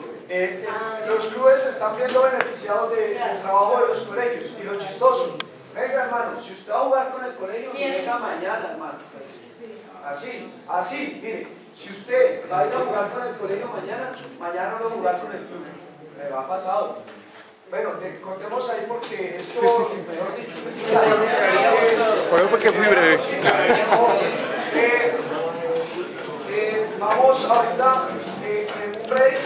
Los clubes se están viendo beneficiados del trabajo de los colegios. Y lo chistoso, venga hermano, si usted va a jugar con el colegio, venga mañana, hermano. Así, mire, si usted va a ir a jugar con el colegio mañana no va a jugar con el club. Me ha pasado. Bueno, te contemos ahí porque esto,
Sí.
mejor dicho,
Por eso porque fui breve.
vamos ahorita en un break.